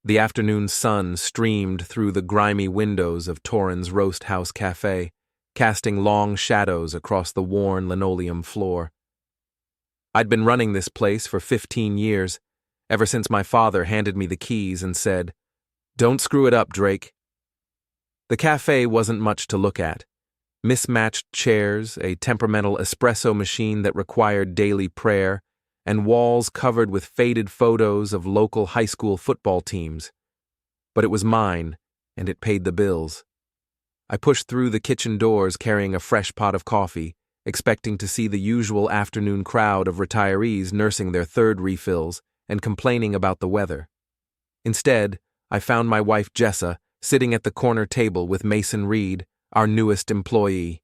The afternoon sun streamed through the grimy windows of Torrin's Roast House Café, casting long shadows across the worn linoleum floor. I'd been running this place for 15 years, ever since my father handed me the keys and said, "Don't screw it up, Drake." The cafe wasn't much to look at. Mismatched chairs, a temperamental espresso machine that required daily prayer, and walls covered with faded photos of local high school football teams. But it was mine, and it paid the bills. I pushed through the kitchen doors carrying a fresh pot of coffee, expecting to see the usual afternoon crowd of retirees nursing their third refills and complaining about the weather. Instead, I found my wife Jessa sitting at the corner table with Mason Reed, our newest employee.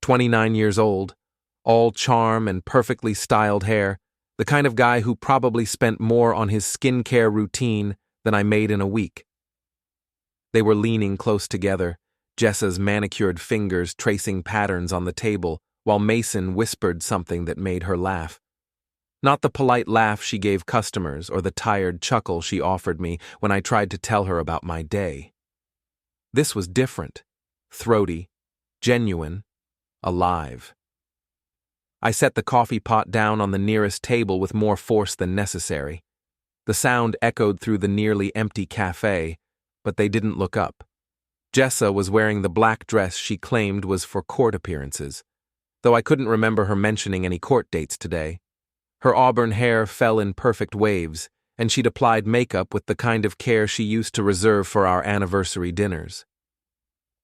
29 years old, all charm and perfectly styled hair, the kind of guy who probably spent more on his skincare routine than I made in a week. They were leaning close together, Jessa's manicured fingers tracing patterns on the table, while Mason whispered something that made her laugh. Not the polite laugh she gave customers or the tired chuckle she offered me when I tried to tell her about my day. This was different, throaty, genuine, alive. I set the coffee pot down on the nearest table with more force than necessary. The sound echoed through the nearly empty cafe, but they didn't look up. Jessa was wearing the black dress she claimed was for court appearances, though I couldn't remember her mentioning any court dates today. Her auburn hair fell in perfect waves, and she'd applied makeup with the kind of care she used to reserve for our anniversary dinners.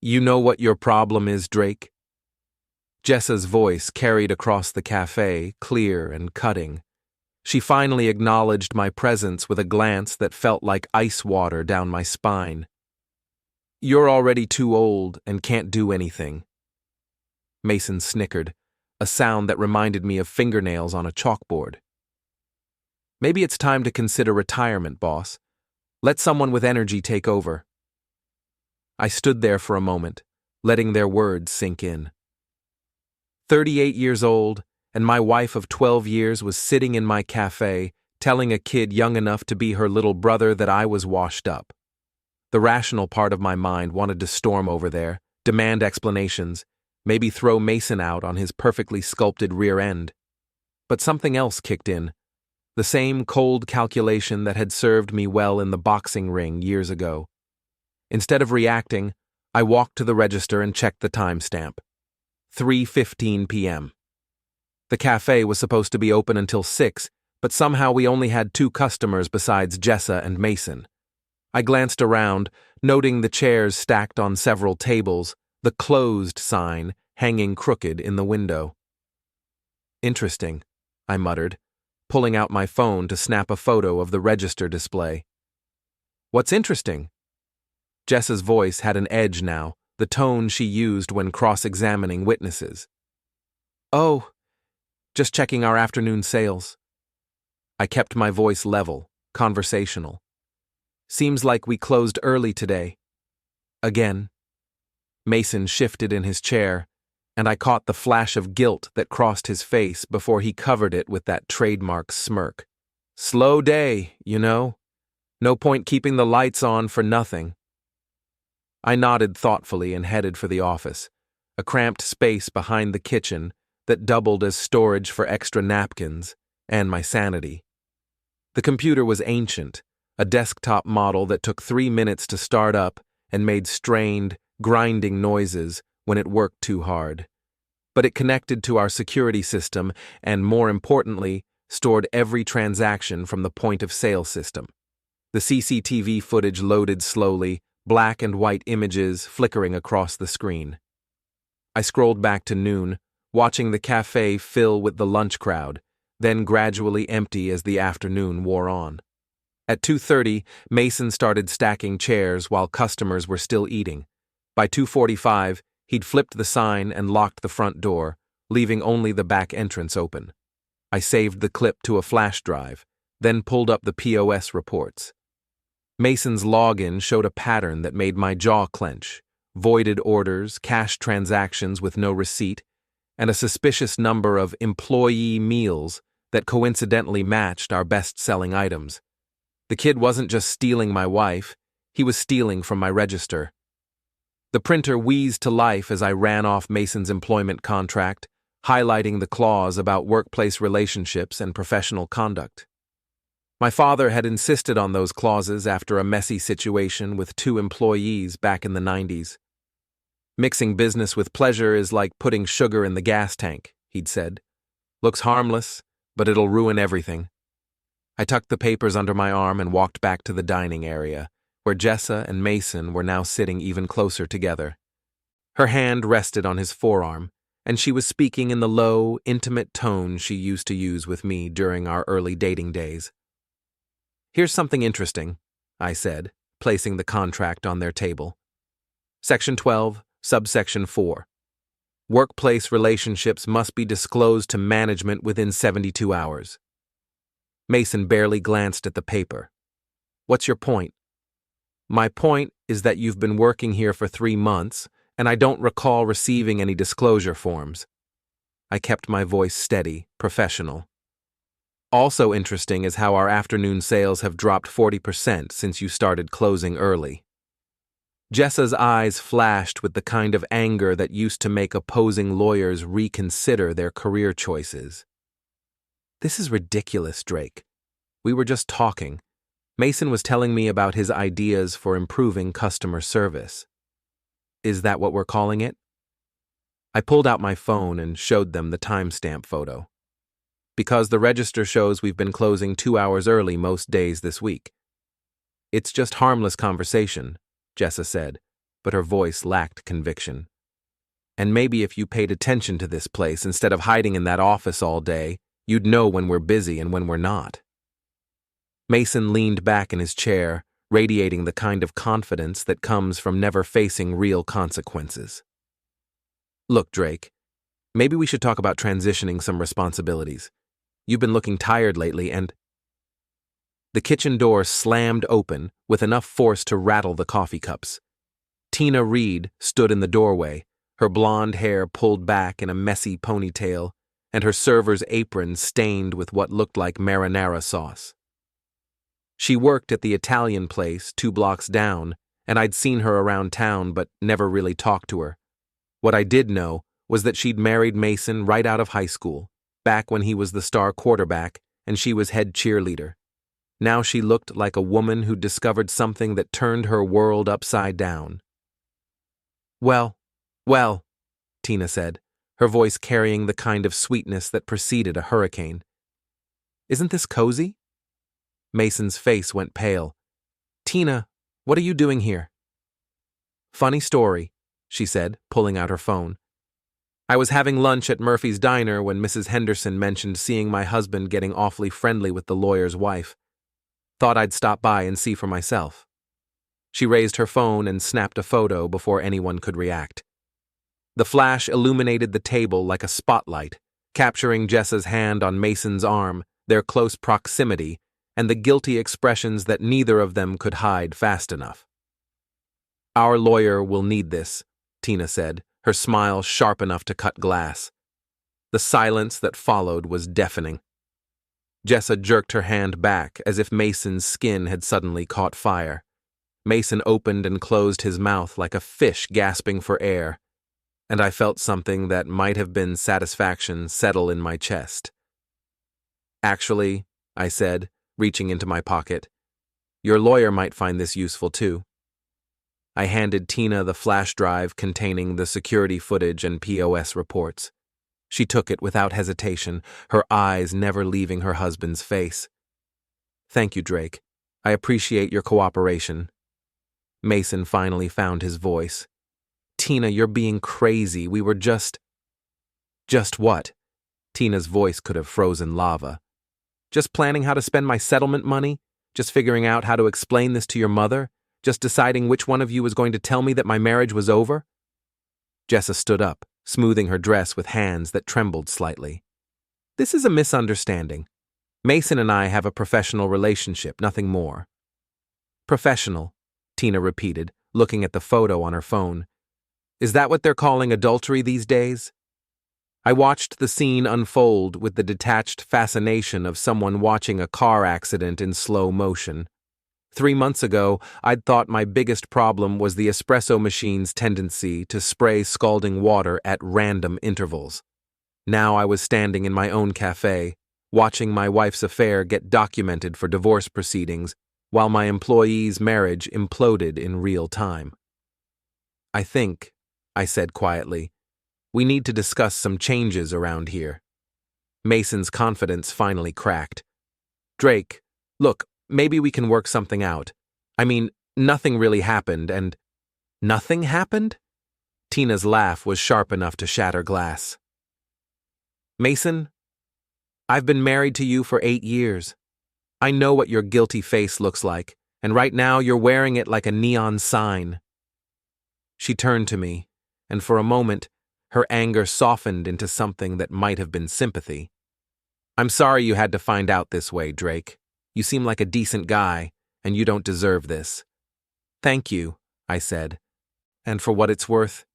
"You know what your problem is, Drake?" Jessa's voice carried across the cafe, clear and cutting. She finally acknowledged my presence with a glance that felt like ice water down my spine. "You're already too old and can't do anything." Mason snickered, a sound that reminded me of fingernails on a chalkboard. "Maybe it's time to consider retirement, boss. Let someone with energy take over." I stood there for a moment, letting their words sink in. 38 years old, and my wife of 12 years was sitting in my cafe, telling a kid young enough to be her little brother that I was washed up. The rational part of my mind wanted to storm over there, demand explanations, maybe throw Mason out on his perfectly sculpted rear end. But something else kicked in, the same cold calculation that had served me well in the boxing ring years ago. Instead of reacting, I walked to the register and checked the timestamp. 3:15 p.m. The cafe was supposed to be open until 6, but somehow we only had 2 customers besides Jessa and Mason. I glanced around, noting the chairs stacked on several tables, the closed sign hanging crooked in the window. "Interesting," I muttered, pulling out my phone to snap a photo of the register display. "What's interesting?" Jessa's voice had an edge now, the tone she used when cross-examining witnesses. "Oh, just checking our afternoon sales." I kept my voice level, conversational. "Seems like we closed early today." Again. Mason shifted in his chair, and I caught the flash of guilt that crossed his face before he covered it with that trademark smirk. "Slow day, you know. No point keeping the lights on for nothing." I nodded thoughtfully and headed for the office, a cramped space behind the kitchen that doubled as storage for extra napkins and my sanity. The computer was ancient, a desktop model that took 3 minutes to start up and made strained, grinding noises when it worked too hard. But it connected to our security system and, more importantly, stored every transaction from the point-of-sale system. The CCTV footage loaded slowly, black and white images flickering across the screen. I scrolled back to noon, watching the cafe fill with the lunch crowd, then gradually empty as the afternoon wore on. At 2:30, Mason started stacking chairs while customers were still eating. By 2:45, he'd flipped the sign and locked the front door, leaving only the back entrance open. I saved the clip to a flash drive, then pulled up the POS reports. Mason's login showed a pattern that made my jaw clench: voided orders, cash transactions with no receipt, and a suspicious number of employee meals that coincidentally matched our best-selling items. The kid wasn't just stealing my wife, he was stealing from my register. The printer wheezed to life as I ran off Mason's employment contract, highlighting the clause about workplace relationships and professional conduct. My father had insisted on those clauses after a messy situation with 2 employees back in the 90s. Mixing business with pleasure is like putting sugar in the gas tank, he'd said. Looks harmless, but it'll ruin everything. I tucked the papers under my arm and walked back to the dining area, where Jessa and Mason were now sitting even closer together. Her hand rested on his forearm, and she was speaking in the low, intimate tone she used to use with me during our early dating days. "Here's something interesting," I said, placing the contract on their table. Section 12, subsection 4. Workplace relationships must be disclosed to management within 72 hours. Mason barely glanced at the paper. "What's your point?" "My point is that you've been working here for 3 months, and I don't recall receiving any disclosure forms." I kept my voice steady, professional. "Also interesting is how our afternoon sales have dropped 40% since you started closing early." Jessa's eyes flashed with the kind of anger that used to make opposing lawyers reconsider their career choices. "This is ridiculous, Drake. We were just talking. Mason was telling me about his ideas for improving customer service." "Is that what we're calling it?" I pulled out my phone and showed them the timestamp photo. "Because the register shows we've been closing 2 hours early most days this week." "It's just harmless conversation," Jessa said, but her voice lacked conviction. "And maybe if you paid attention to this place instead of hiding in that office all day, you'd know when we're busy and when we're not." Mason leaned back in his chair, radiating the kind of confidence that comes from never facing real consequences. "Look, Drake, maybe we should talk about transitioning some responsibilities. You've been looking tired lately and—" The kitchen door slammed open with enough force to rattle the coffee cups. Tina Reed stood in the doorway, her blonde hair pulled back in a messy ponytail, and her server's apron stained with what looked like marinara sauce. She worked at the Italian place 2 blocks down, and I'd seen her around town but never really talked to her. What I did know was that she'd married Mason right out of high school, back when he was the star quarterback and she was head cheerleader. Now she looked like a woman who'd discovered something that turned her world upside down. Well, Tina said, her voice carrying the kind of sweetness that preceded a hurricane. "Isn't this cozy?" Mason's face went pale. "Tina, what are you doing here?" "Funny story," she said, pulling out her phone. "I was having lunch at Murphy's Diner when Mrs. Henderson mentioned seeing my husband getting awfully friendly with the lawyer's wife. Thought I'd stop by and see for myself." She raised her phone and snapped a photo before anyone could react. The flash illuminated the table like a spotlight, capturing Jessa's hand on Mason's arm, their close proximity, and the guilty expressions that neither of them could hide fast enough. "Our lawyer will need this," Tina said, her smile sharp enough to cut glass. The silence that followed was deafening. Jessa jerked her hand back as if Mason's skin had suddenly caught fire. Mason opened and closed his mouth like a fish gasping for air, and I felt something that might have been satisfaction settle in my chest. "Actually," I said, reaching into my pocket, "your lawyer might find this useful too." I handed Tina the flash drive containing the security footage and POS reports. She took it without hesitation, her eyes never leaving her husband's face. "Thank you, Drake. I appreciate your cooperation." Mason finally found his voice. "Tina, you're being crazy. We were just—" "Just what?" Tina's voice could have frozen lava. "Just planning how to spend my settlement money? Just figuring out how to explain this to your mother? Just deciding which one of you was going to tell me that my marriage was over?" Jessa stood up, smoothing her dress with hands that trembled slightly. "This is a misunderstanding. Mason and I have a professional relationship, nothing more." "Professional," Tina repeated, looking at the photo on her phone. "Is that what they're calling adultery these days?" I watched the scene unfold with the detached fascination of someone watching a car accident in slow motion. 3 months ago, I'd thought my biggest problem was the espresso machine's tendency to spray scalding water at random intervals. Now I was standing in my own cafe, watching my wife's affair get documented for divorce proceedings, while my employee's marriage imploded in real time. I think, I said quietly, we need to discuss some changes around here. Mason's confidence finally cracked. Drake, look, maybe we can work something out. I mean, nothing really happened, and… Nothing happened? Tina's laugh was sharp enough to shatter glass. Mason, I've been married to you for 8 years. I know what your guilty face looks like, and right now you're wearing it like a neon sign. She turned to me, and for a moment, her anger softened into something that might have been sympathy. I'm sorry you had to find out this way, Drake. You seem like a decent guy, and you don't deserve this. Thank you, I said. And for what it's worth,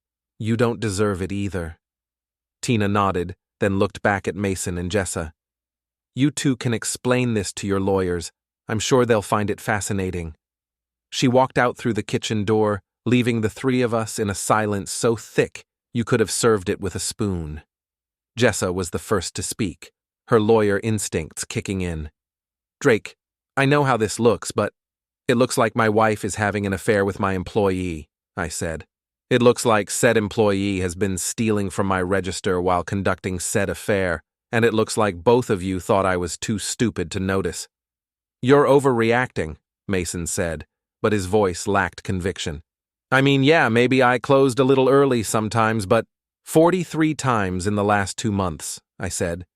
you don't deserve it either. Tina nodded, then looked back at Mason and Jessa. You two can explain this to your lawyers. I'm sure they'll find it fascinating. She walked out through the kitchen door, leaving the three of us in a silence so thick you could have served it with a spoon. Jessa was the first to speak, her lawyer instincts kicking in. Drake, I know how this looks, but it looks like my wife is having an affair with my employee, I said. It looks like said employee has been stealing from my register while conducting said affair, and it looks like both of you thought I was too stupid to notice. You're overreacting, Mason said, but his voice lacked conviction. I mean, yeah, maybe I closed a little early sometimes, but 43 times in the last 2 months, I said.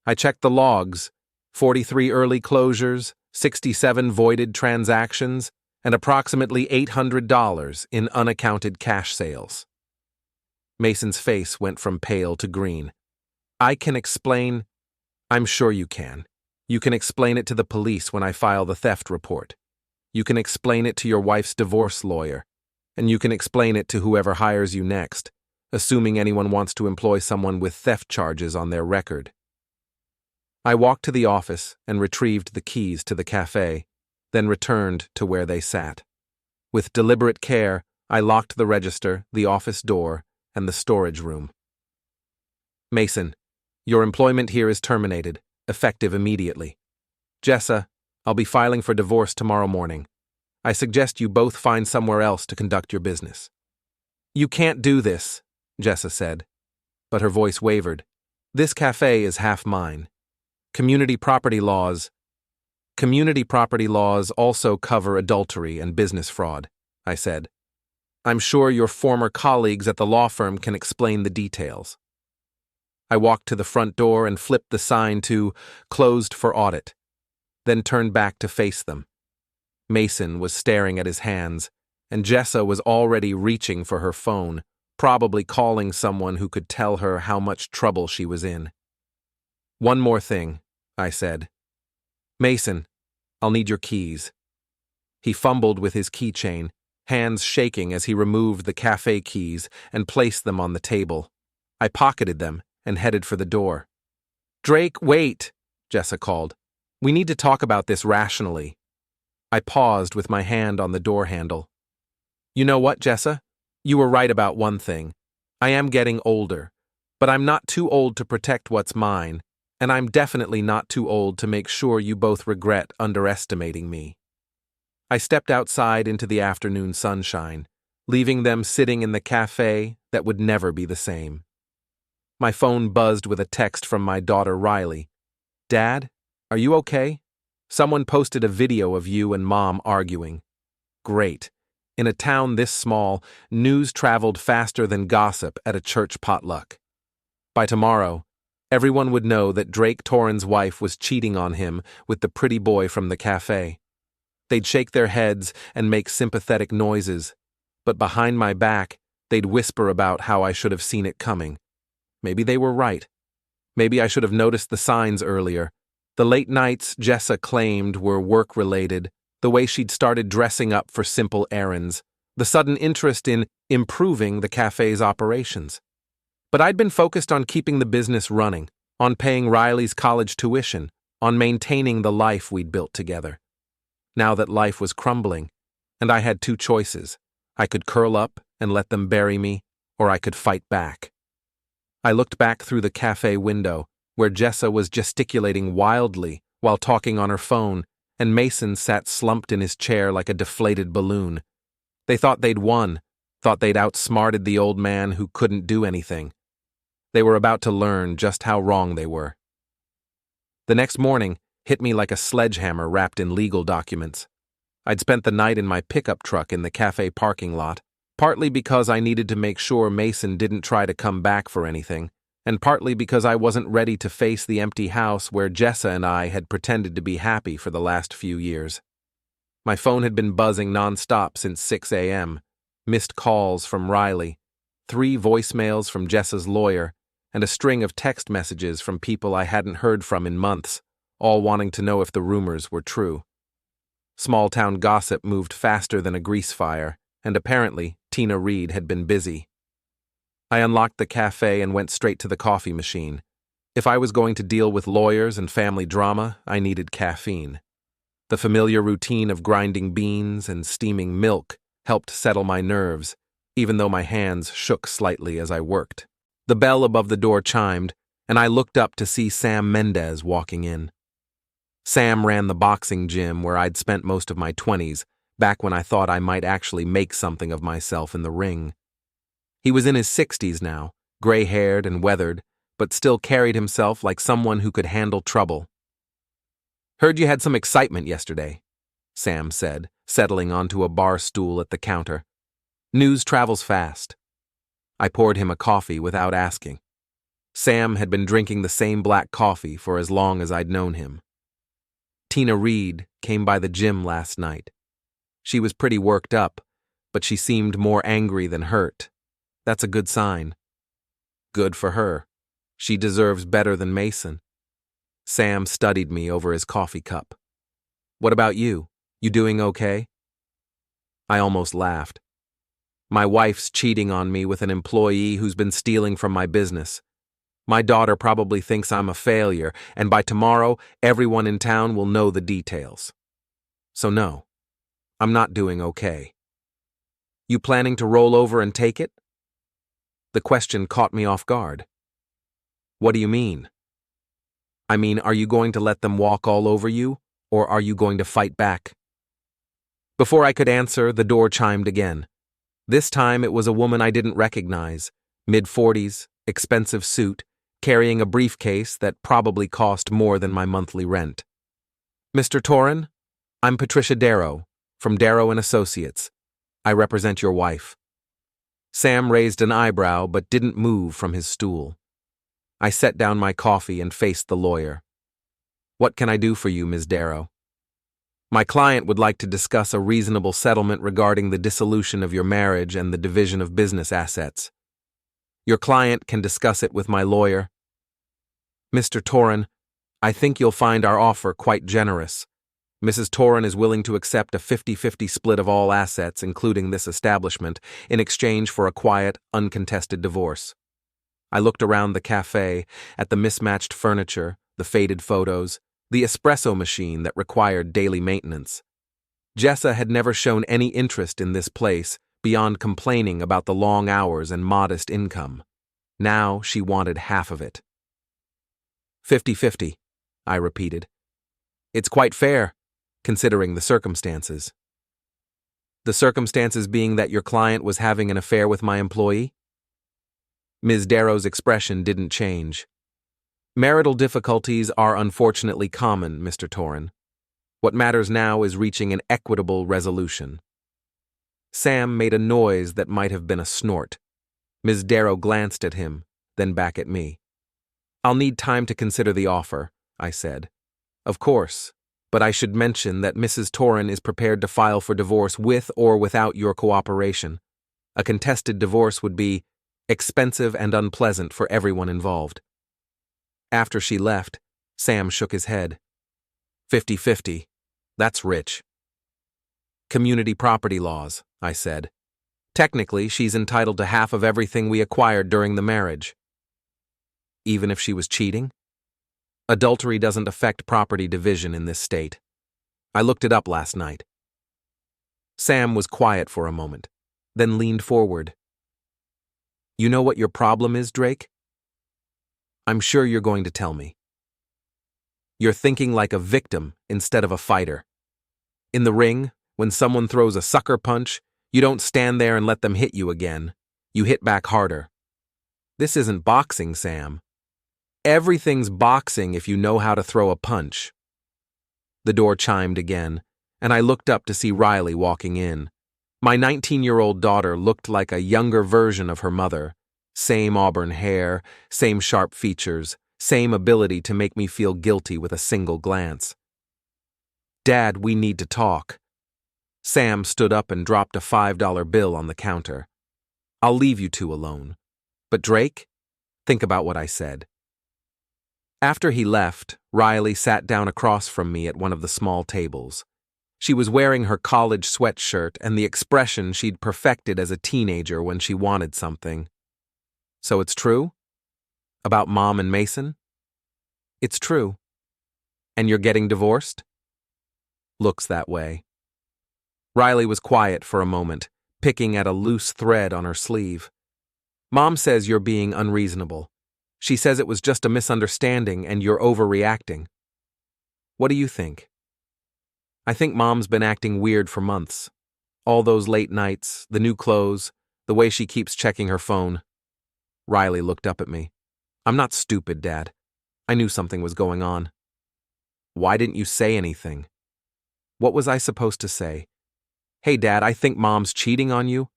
I checked the logs, 43 early closures, 67 voided transactions, and approximately $800 in unaccounted cash sales. Mason's face went from pale to green. I can explain… I'm sure you can. You can explain it to the police when I file the theft report. You can explain it to your wife's divorce lawyer. And you can explain it to whoever hires you next, assuming anyone wants to employ someone with theft charges on their record. I walked to the office and retrieved the keys to the cafe, then returned to where they sat. With deliberate care, I locked the register, the office door, and the storage room. Mason, your employment here is terminated, effective immediately. Jessa, I'll be filing for divorce tomorrow morning. I suggest you both find somewhere else to conduct your business. You can't do this, Jessa said, but her voice wavered. This cafe is half mine. Community property laws also cover adultery and business fraud, I said. I'm sure your former colleagues at the law firm can explain the details. I walked to the front door and flipped the sign to "Closed for audit," then turned back to face them. Mason was staring at his hands, and Jessa was already reaching for her phone, probably calling someone who could tell her how much trouble she was in. One more thing, I said. Mason, I'll need your keys. He fumbled with his keychain, hands shaking as he removed the cafe keys and placed them on the table. I pocketed them and headed for the door. Drake, wait, Jessa called. We need to talk about this rationally. I paused with my hand on the door handle. You know what, Jessa? You were right about one thing. I am getting older, but I'm not too old to protect what's mine, and I'm definitely not too old to make sure you both regret underestimating me. I stepped outside into the afternoon sunshine, leaving them sitting in the cafe that would never be the same. My phone buzzed with a text from my daughter Riley. Dad, are you okay? Someone posted a video of you and Mom arguing. Great. In a town this small, news traveled faster than gossip at a church potluck. By tomorrow, everyone would know that Drake Torrin's wife was cheating on him with the pretty boy from the cafe. They'd shake their heads and make sympathetic noises, but behind my back, they'd whisper about how I should have seen it coming. Maybe they were right. Maybe I should have noticed the signs earlier. The late nights Jessa claimed were work-related, the way she'd started dressing up for simple errands, the sudden interest in improving the cafe's operations. But I'd been focused on keeping the business running, on paying Riley's college tuition, on maintaining the life we'd built together. now that life was crumbling, and I had two choices. I could curl up and let them bury me, or I could fight back. I looked back through the cafe window, where Jessa was gesticulating wildly while talking on her phone, and Mason sat slumped in his chair like a deflated balloon. They thought they'd won, thought they'd outsmarted the old man who couldn't do anything. They were about to learn just how wrong they were. The next morning hit me like a sledgehammer wrapped in legal documents. I'd spent the night in my pickup truck in the cafe parking lot, partly because I needed to make sure Mason didn't try to come back for anything, and partly because I wasn't ready to face the empty house where Jessa and I had pretended to be happy for the last few years. My phone had been buzzing nonstop since 6 a.m., missed calls from Riley, 3 voicemails from Jessa's lawyer, and a string of text messages from people I hadn't heard from in months, all wanting to know if the rumors were true. Small-town gossip moved faster than a grease fire, and apparently Tina Reed had been busy. I unlocked the cafe and went straight to the coffee machine. If I was going to deal with lawyers and family drama, I needed caffeine. The familiar routine of grinding beans and steaming milk helped settle my nerves, even though my hands shook slightly as I worked. The bell above the door chimed, and I looked up to see Sam Mendez walking in. Sam ran the boxing gym where I'd spent most of my 20s, back when I thought I might actually make something of myself in the ring. He was in his 60s now, gray-haired and weathered, but still carried himself like someone who could handle trouble. "Heard you had some excitement yesterday," Sam said, settling onto a bar stool at the counter. "News travels fast." I poured him a coffee without asking. Sam had been drinking the same black coffee for as long as I'd known him. "Tina Reed came by the gym last night. She was pretty worked up, but she seemed more angry than hurt. That's a good sign." "Good for her. She deserves better than Mason." Sam studied me over his coffee cup. "What about you? You doing okay?" I almost laughed. "My wife's cheating on me with an employee who's been stealing from my business. My daughter probably thinks I'm a failure, and by tomorrow, everyone in town will know the details. So no, I'm not doing okay." "You planning to roll over and take it?" The question caught me off guard. "What do you mean?" "I mean, are you going to let them walk all over you, or are you going to fight back?" Before I could answer, the door chimed again. This time it was a woman I didn't recognize, mid-40s, expensive suit, carrying a briefcase that probably cost more than my monthly rent. "Mr. Torrin, I'm Patricia Darrow, from Darrow & Associates. I represent your wife." Sam raised an eyebrow but didn't move from his stool. I set down my coffee and faced the lawyer. "What can I do for you, Ms. Darrow?" "My client would like to discuss a reasonable settlement regarding the dissolution of your marriage and the division of business assets. Your client can discuss it with my lawyer." "Mr. Torrin, I think you'll find our offer quite generous. Mrs. Torrin is willing to accept a 50-50 split of all assets, including this establishment, in exchange for a quiet, uncontested divorce." I looked around the cafe, at the mismatched furniture, the faded photos, the espresso machine that required daily maintenance. Jessa had never shown any interest in this place beyond complaining about the long hours and modest income. Now she wanted half of it. 50-50, I repeated. "It's quite fair, considering the circumstances." "The circumstances being that your client was having an affair with my employee?" Ms. Darrow's expression didn't change. "Marital difficulties are unfortunately common, Mr. Torrin. What matters now is reaching an equitable resolution." Sam made a noise that might have been a snort. Ms. Darrow glanced at him, then back at me. "I'll need time to consider the offer," I said. "Of course, but I should mention that Mrs. Torrin is prepared to file for divorce with or without your cooperation. A contested divorce would be expensive and unpleasant for everyone involved." After she left, Sam shook his head. 50-50. That's rich." "Community property laws," I said. "Technically, she's entitled to half of everything we acquired during the marriage." "Even if she was cheating?" "Adultery doesn't affect property division in this state. I looked it up last night. Sam was quiet for a moment, then leaned forward. You know what your problem is, Drake? I'm sure you're going to tell me. You're thinking like a victim instead of a fighter. In the ring, when someone throws a sucker punch, you don't stand there and let them hit you again. You hit back harder. This isn't boxing, Sam. Everything's boxing if you know how to throw a punch. The door chimed again, and I looked up to see Riley walking in. My 19-year-old daughter looked like a younger version of her mother. Same auburn hair, same sharp features, same ability to make me feel guilty with a single glance. Dad, we need to talk. Sam stood up and dropped a $5 bill on the counter. I'll leave you two alone. But Drake, think about what I said. After he left, Riley sat down across from me at one of the small tables. She was wearing her college sweatshirt and the expression she'd perfected as a teenager when she wanted something. So it's true? About Mom and Mason? It's true. And you're getting divorced? Looks that way. Riley was quiet for a moment, picking at a loose thread on her sleeve. Mom says you're being unreasonable. She says it was just a misunderstanding and you're overreacting. What do you think? I think Mom's been acting weird for months. All those late nights, the new clothes, the way she keeps checking her phone. Riley looked up at me. I'm not stupid, Dad. I knew something was going on. Why didn't you say anything? What was I supposed to say? Hey, Dad, I think Mom's cheating on you.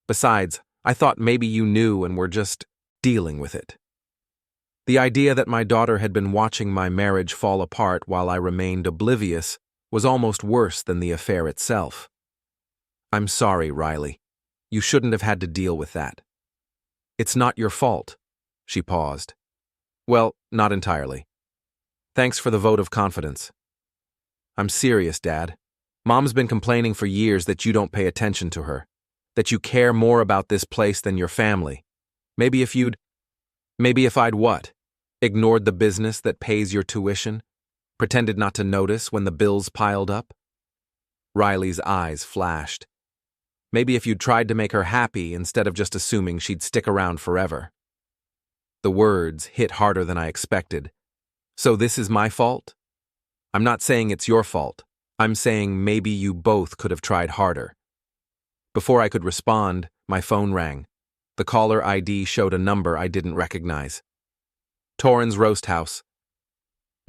Besides, I thought maybe you knew and were just dealing with it. The idea that my daughter had been watching my marriage fall apart while I remained oblivious was almost worse than the affair itself. I'm sorry, Riley. You shouldn't have had to deal with that. It's not your fault. She paused. Well, not entirely. Thanks for the vote of confidence. I'm serious, Dad. Mom's been complaining for years that you don't pay attention to her, that you care more about this place than your family. Maybe if I'd what? Ignored the business that pays your tuition? Pretended not to notice when the bills piled up? Riley's eyes flashed. Maybe if you'd tried to make her happy instead of just assuming she'd stick around forever. The words hit harder than I expected. So this is my fault? I'm not saying it's your fault. I'm saying maybe you both could have tried harder. Before I could respond, my phone rang. The caller ID showed a number I didn't recognize. Torrin's Roast House.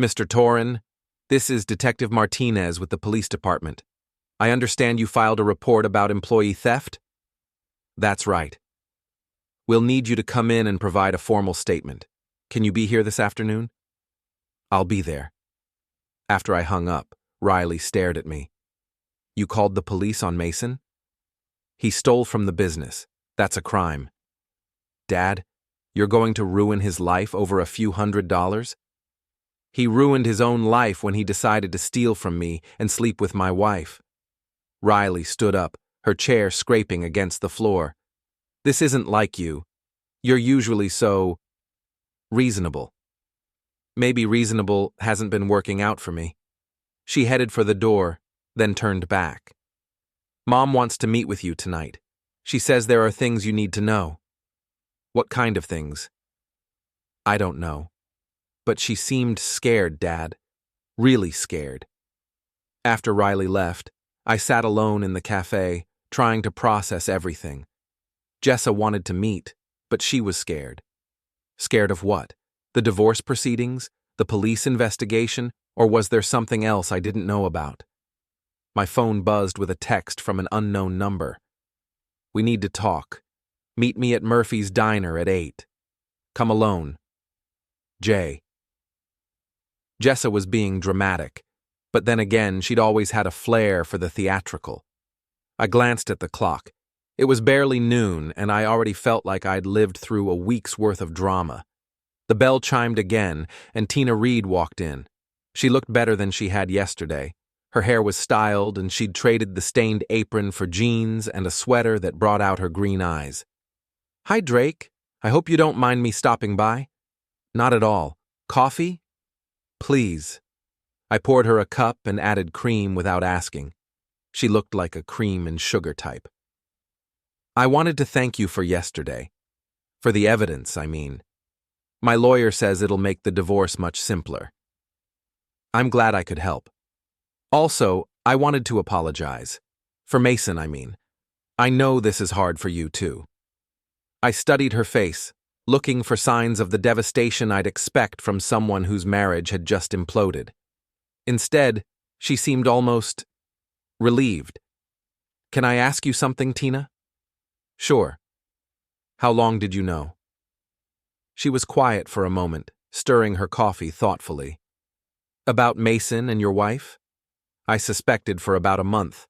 Mr. Torrin, this is Detective Martinez with the police department. I understand you filed a report about employee theft? That's right. We'll need you to come in and provide a formal statement. Can you be here this afternoon? I'll be there. After I hung up, Riley stared at me. You called the police on Mason? He stole from the business. That's a crime. Dad, you're going to ruin his life over a few $100s? He ruined his own life when he decided to steal from me and sleep with my wife. Riley stood up, her chair scraping against the floor. This isn't like you. You're usually so reasonable. Maybe reasonable hasn't been working out for me. She headed for the door, then turned back. Mom wants to meet with you tonight. She says there are things you need to know. What kind of things? I don't know. But she seemed scared, Dad. Really scared. After Riley left, I sat alone in the cafe, trying to process everything. Jessa wanted to meet, but she was scared. Scared of what? The divorce proceedings? The police investigation? Or was there something else I didn't know about? My phone buzzed with a text from an unknown number. We need to talk. Meet me at Murphy's Diner at 8. Come alone. Jay. Jessa was being dramatic, but then again she'd always had a flair for the theatrical. I glanced at the clock. It was barely noon, and I already felt like I'd lived through a week's worth of drama. The bell chimed again, and Tina Reed walked in. She looked better than she had yesterday. Her hair was styled, and she'd traded the stained apron for jeans and a sweater that brought out her green eyes. Hi, Drake. I hope you don't mind me stopping by. Not at all. Coffee? Please. I poured her a cup and added cream without asking. She looked like a cream and sugar type. I wanted to thank you for yesterday. For the evidence, I mean. My lawyer says it'll make the divorce much simpler. I'm glad I could help. Also, I wanted to apologize. For Mason, I mean. I know this is hard for you, too. I studied her face, looking for signs of the devastation I'd expect from someone whose marriage had just imploded. Instead, she seemed almost relieved. Can I ask you something, Tina? Sure. How long did you know? She was quiet for a moment, stirring her coffee thoughtfully. About Mason and your wife? I suspected for about a month,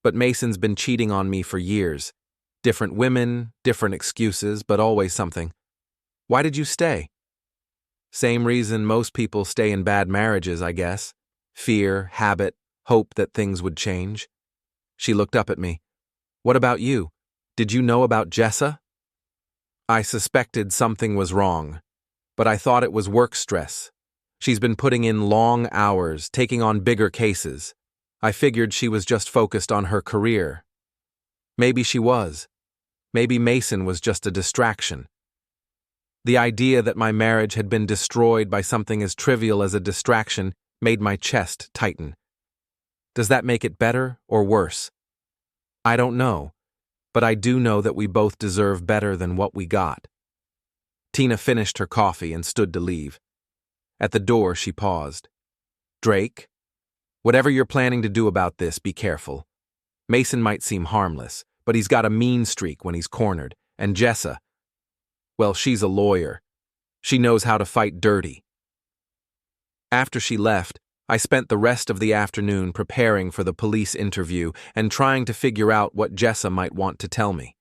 but Mason's been cheating on me for years. Different women, different excuses, but always something. Why did you stay? Same reason most people stay in bad marriages, I guess. Fear, habit, hope that things would change. She looked up at me. What about you? Did you know about Jessa? I suspected something was wrong, but I thought it was work stress. She's been putting in long hours, taking on bigger cases. I figured she was just focused on her career. Maybe she was. Maybe Mason was just a distraction. The idea that my marriage had been destroyed by something as trivial as a distraction made my chest tighten. Does that make it better or worse? I don't know, but I do know that we both deserve better than what we got. Tina finished her coffee and stood to leave. At the door, she paused. Drake, whatever you're planning to do about this, be careful. Mason might seem harmless, but he's got a mean streak when he's cornered, and Jessa, well, she's a lawyer. She knows how to fight dirty. After she left, I spent the rest of the afternoon preparing for the police interview and trying to figure out what Jessa might want to tell me.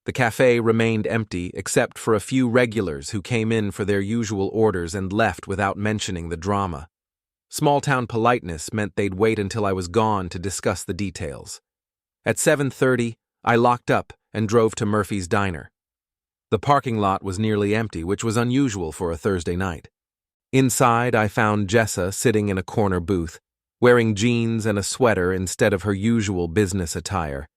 The cafe remained empty except for a few regulars who came in for their usual orders and left without mentioning the drama. Small-town politeness meant they'd wait until I was gone to discuss the details. At 7:30, I locked up and drove to Murphy's Diner. The parking lot was nearly empty, which was unusual for a Thursday night. Inside, I found Jessa sitting in a corner booth, wearing jeans and a sweater instead of her usual business attire.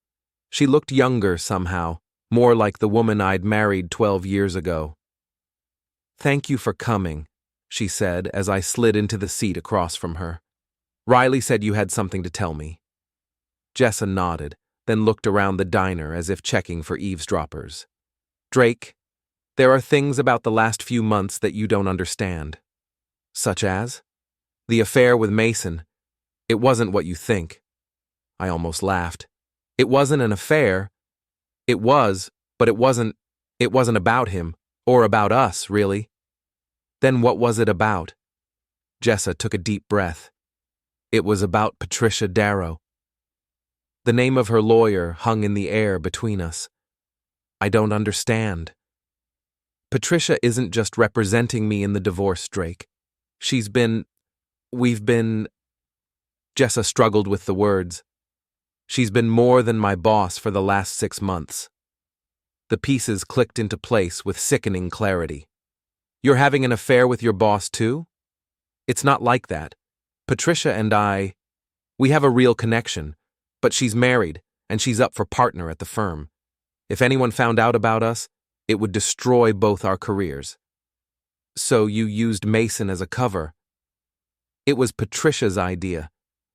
She looked younger somehow, more like the woman I'd married 12 years ago. Thank you for coming, she said as I slid into the seat across from her. Riley said you had something to tell me. Jessa nodded, then looked around the diner as if checking for eavesdroppers. Drake, there are things about the last few months that you don't understand. Such as? The affair with Mason. It wasn't what you think. I almost laughed. It wasn't an affair. It was, but it wasn't about him, or about us, really. Then what was it about? Jessa took a deep breath. It was about Patricia Darrow. The name of her lawyer hung in the air between us. I don't understand. Patricia isn't just representing me in the divorce, Drake. We've been... Jessa struggled with the words. She's been more than my boss for the last 6 months. The pieces clicked into place with sickening clarity. You're having an affair with your boss, too? It's not like that. Patricia and we have a real connection, but she's married, and she's up for partner at the firm. If anyone found out about us, it would destroy both our careers. So you used Mason as a cover. It was Patricia's idea.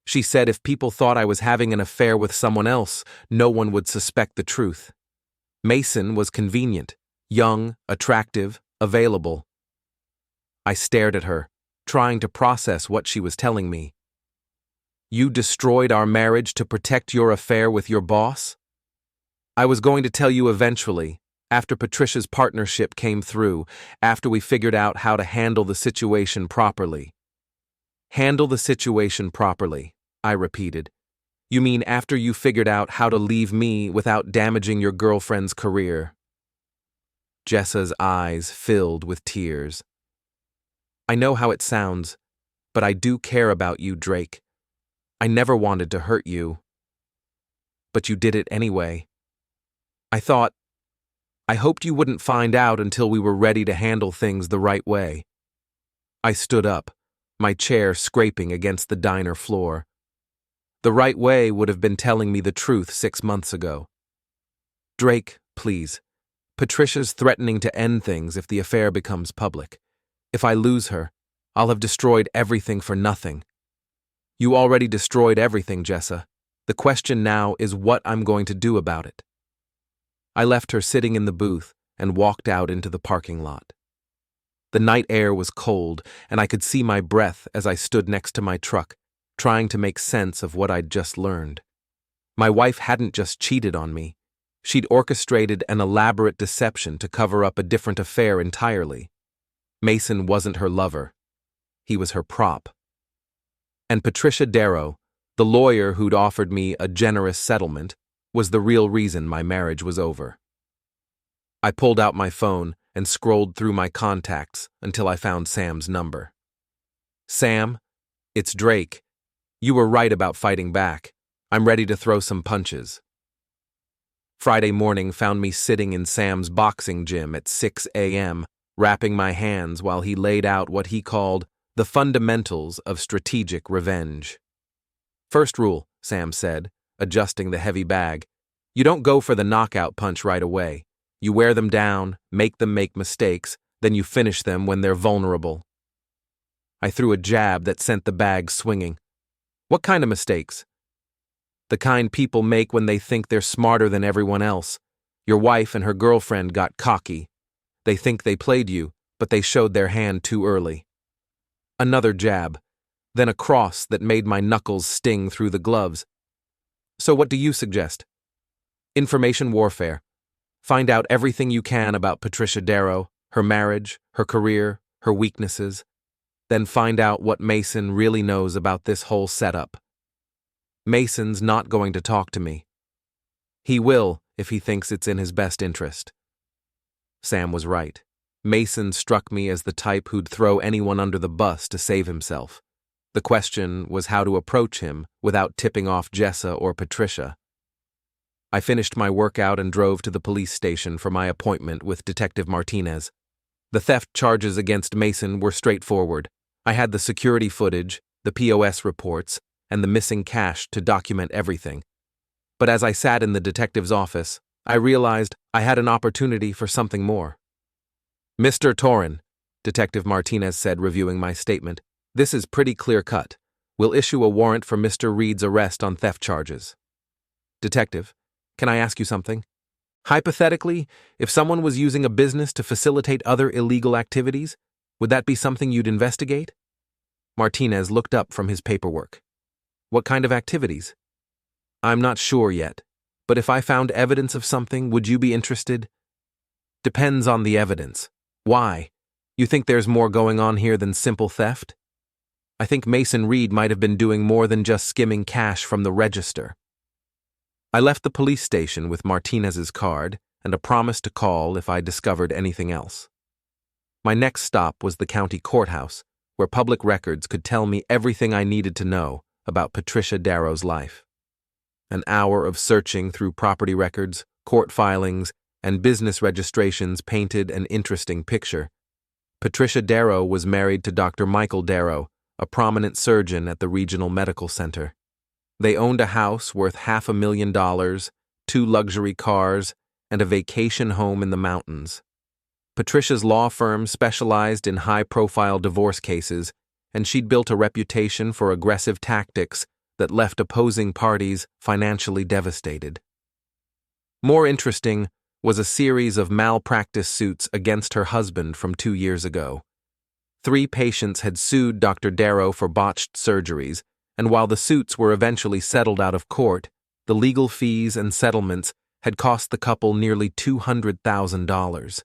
She said if people thought I was having an affair with someone else, no one would suspect the truth. Mason was convenient, young, attractive, available. I stared at her, trying to process what she was telling me. You destroyed our marriage to protect your affair with your boss? I was going to tell you eventually, after Patricia's partnership came through, after we figured out how to handle the situation properly. Handle the situation properly, I repeated. You mean after you figured out how to leave me without damaging your girlfriend's career? Jessa's eyes filled with tears. I know how it sounds, but I do care about you, Drake. I never wanted to hurt you. But you did it anyway. I hoped you wouldn't find out until we were ready to handle things the right way. I stood up, my chair scraping against the diner floor. The right way would have been telling me the truth 6 months ago. Drake, please. Patricia's threatening to end things if the affair becomes public. If I lose her, I'll have destroyed everything for nothing. You already destroyed everything, Jessa. The question now is what I'm going to do about it. I left her sitting in the booth and walked out into the parking lot. The night air was cold, and I could see my breath as I stood next to my truck, trying to make sense of what I'd just learned. My wife hadn't just cheated on me. She'd orchestrated an elaborate deception to cover up a different affair entirely. Mason wasn't her lover. He was her prop. And Patricia Darrow, the lawyer who'd offered me a generous settlement, was the real reason my marriage was over. I pulled out my phone and scrolled through my contacts until I found Sam's number. Sam, it's Drake. You were right about fighting back. I'm ready to throw some punches. Friday morning found me sitting in Sam's boxing gym at 6 a.m., wrapping my hands while he laid out what he called the fundamentals of strategic revenge. First rule, Sam said, adjusting the heavy bag. You don't go for the knockout punch right away. You wear them down, make them make mistakes, then you finish them when they're vulnerable. I threw a jab that sent the bag swinging. What kind of mistakes? The kind people make when they think they're smarter than everyone else. Your wife and her girlfriend got cocky. They think they played you, but they showed their hand too early. Another jab, then a cross that made my knuckles sting through the gloves. So what do you suggest? Information warfare. Find out everything you can about Patricia Darrow, her marriage, her career, her weaknesses. Then find out what Mason really knows about this whole setup. Mason's not going to talk to me. He will if he thinks it's in his best interest. Sam was right. Mason struck me as the type who'd throw anyone under the bus to save himself. The question was how to approach him without tipping off Jessa or Patricia. I finished my workout and drove to the police station for my appointment with Detective Martinez. The theft charges against Mason were straightforward. I had the security footage, the POS reports, and the missing cash to document everything. But as I sat in the detective's office, I realized I had an opportunity for something more. Mr. Torrin, Detective Martinez said, reviewing my statement, this is pretty clear-cut. We'll issue a warrant for Mr. Reed's arrest on theft charges. Detective, can I ask you something? Hypothetically, if someone was using a business to facilitate other illegal activities, would that be something you'd investigate? Martinez looked up from his paperwork. What kind of activities? I'm not sure yet, but if I found evidence of something, would you be interested? Depends on the evidence. Why? You think there's more going on here than simple theft? I think Mason Reed might have been doing more than just skimming cash from the register. I left the police station with Martinez's card and a promise to call if I discovered anything else. My next stop was the county courthouse, where public records could tell me everything I needed to know about Patricia Darrow's life. An hour of searching through property records, court filings, and business registrations painted an interesting picture. Patricia Darrow was married to Dr. Michael Darrow, a prominent surgeon at the regional medical center. They owned a house worth $500,000, 2 luxury cars, and a vacation home in the mountains. Patricia's law firm specialized in high-profile divorce cases, and she'd built a reputation for aggressive tactics that left opposing parties financially devastated. More interesting was a series of malpractice suits against her husband from 2 years ago. 3 patients had sued Dr. Darrow for botched surgeries, and while the suits were eventually settled out of court, the legal fees and settlements had cost the couple nearly $200,000.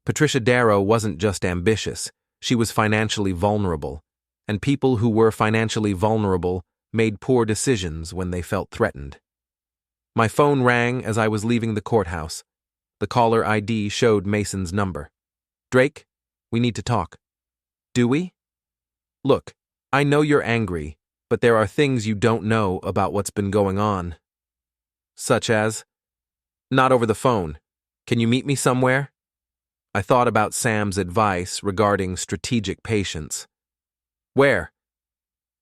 Patricia Darrow wasn't just ambitious, she was financially vulnerable, and people who were financially vulnerable made poor decisions when they felt threatened. My phone rang as I was leaving the courthouse. The caller ID showed Mason's number. Drake, we need to talk. Do we? Look, I know you're angry, but there are things you don't know about what's been going on. Such as? Not over the phone. Can you meet me somewhere? I thought about Sam's advice regarding strategic patience. Where?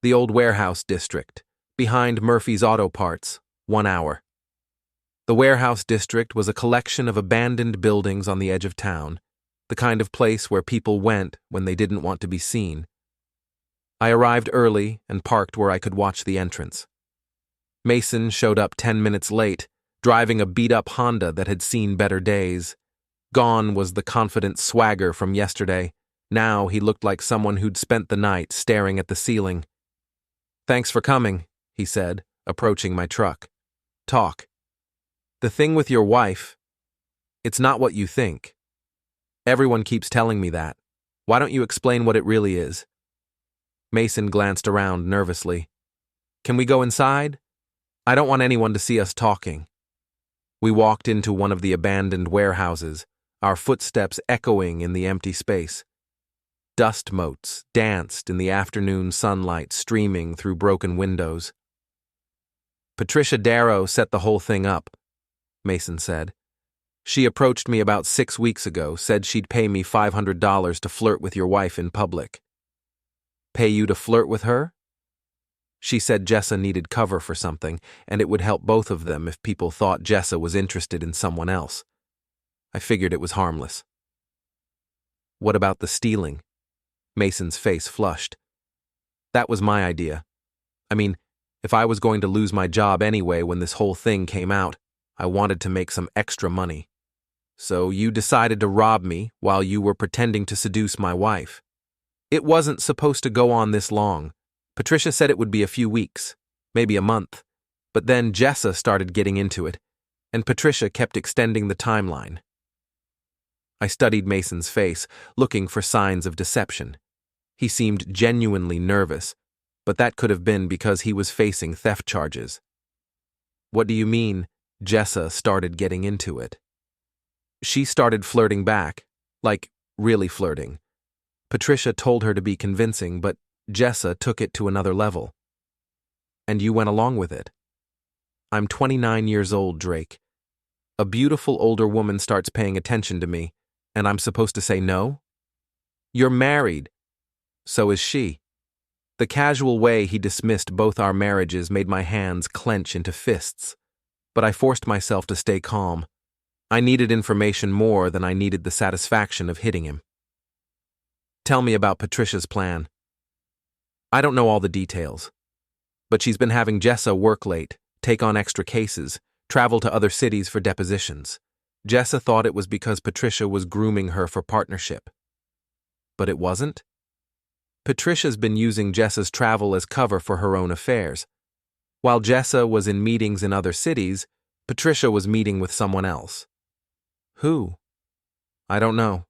The old warehouse district, behind Murphy's Auto Parts, 1 hour. The warehouse district was a collection of abandoned buildings on the edge of town, the kind of place where people went when they didn't want to be seen. I arrived early and parked where I could watch the entrance. Mason showed up 10 minutes late, driving a beat-up Honda that had seen better days. Gone was the confident swagger from yesterday. Now he looked like someone who'd spent the night staring at the ceiling. "Thanks for coming," he said, approaching my truck. "Talk. The thing with your wife, it's not what you think. Everyone keeps telling me that. Why don't you explain what it really is?" Mason glanced around nervously. "Can we go inside? I don't want anyone to see us talking." We walked into one of the abandoned warehouses, our footsteps echoing in the empty space. Dust motes danced in the afternoon sunlight streaming through broken windows. "Patricia Darrow set the whole thing up," Mason said. "She approached me about 6 weeks ago, said she'd pay me $500 to flirt with your wife in public." "Pay you to flirt with her?" "She said Jessa needed cover for something, and it would help both of them if people thought Jessa was interested in someone else. I figured it was harmless." "What about the stealing?" Mason's face flushed. "That was my idea. I mean, if I was going to lose my job anyway when this whole thing came out, I wanted to make some extra money. So you decided to rob me while you were pretending to seduce my wife. It wasn't supposed to go on this long. Patricia said it would be a few weeks, maybe a month. But then Jessa started getting into it, and Patricia kept extending the timeline." I studied Mason's face, looking for signs of deception. He seemed genuinely nervous, but that could have been because he was facing theft charges. "What do you mean, Jessa started getting into it?" "She started flirting back, like really flirting. Patricia told her to be convincing, but Jessa took it to another level." "And you went along with it?" "I'm 29 years old, Drake. A beautiful older woman starts paying attention to me, and I'm supposed to say no? You're married. So is she." The casual way he dismissed both our marriages made my hands clench into fists, but I forced myself to stay calm. I needed information more than I needed the satisfaction of hitting him. "Tell me about Patricia's plan." "I don't know all the details, but she's been having Jessa work late, take on extra cases, travel to other cities for depositions. Jessa thought it was because Patricia was grooming her for partnership. But it wasn't? Patricia's been using Jessa's travel as cover for her own affairs. While Jessa was in meetings in other cities, Patricia was meeting with someone else. Who? I don't know.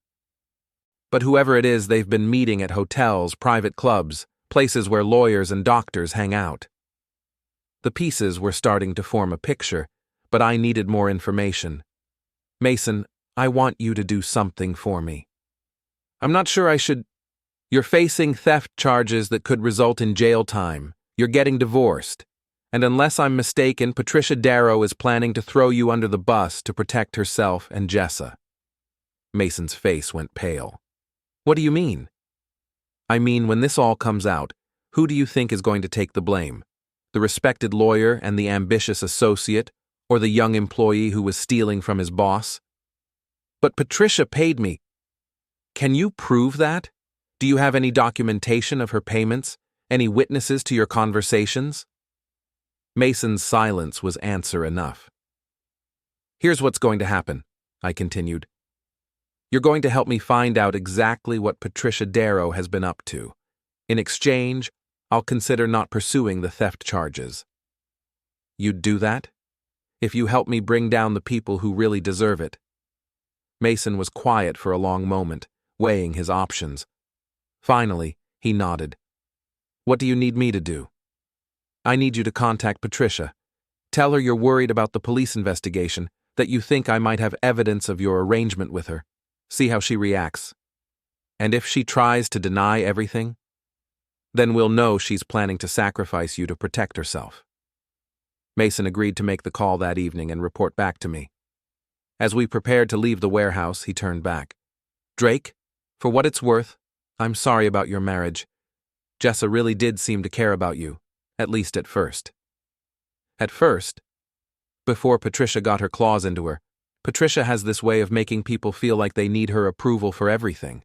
But whoever it is, they've been meeting at hotels, private clubs, places where lawyers and doctors hang out. The pieces were starting to form a picture, but I needed more information. "Mason, I want you to do something for me." "I'm not sure I should." "You're facing theft charges that could result in jail time. You're getting divorced. And unless I'm mistaken, Patricia Darrow is planning to throw you under the bus to protect herself and Jessa." Mason's face went pale. "What do you mean?" "I mean, when this all comes out, who do you think is going to take the blame? The respected lawyer and the ambitious associate, or the young employee who was stealing from his boss?" "But Patricia paid me." "Can you prove that? Do you have any documentation of her payments? Any witnesses to your conversations?" Mason's silence was answer enough. "Here's what's going to happen," I continued. "You're going to help me find out exactly what Patricia Darrow has been up to. In exchange, I'll consider not pursuing the theft charges." "You'd do that? If you help me bring down the people who really deserve it?" Mason was quiet for a long moment, weighing his options. Finally, he nodded. "What do you need me to do?" "I need you to contact Patricia. Tell her you're worried about the police investigation, that you think I might have evidence of your arrangement with her. See how she reacts. And if she tries to deny everything, then we'll know she's planning to sacrifice you to protect herself." Mason agreed to make the call that evening and report back to me. As we prepared to leave the warehouse, he turned back. "Drake, for what it's worth, I'm sorry about your marriage. Jessa really did seem to care about you, at least at first. At first? Before Patricia got her claws into her, Patricia has this way of making people feel like they need her approval for everything.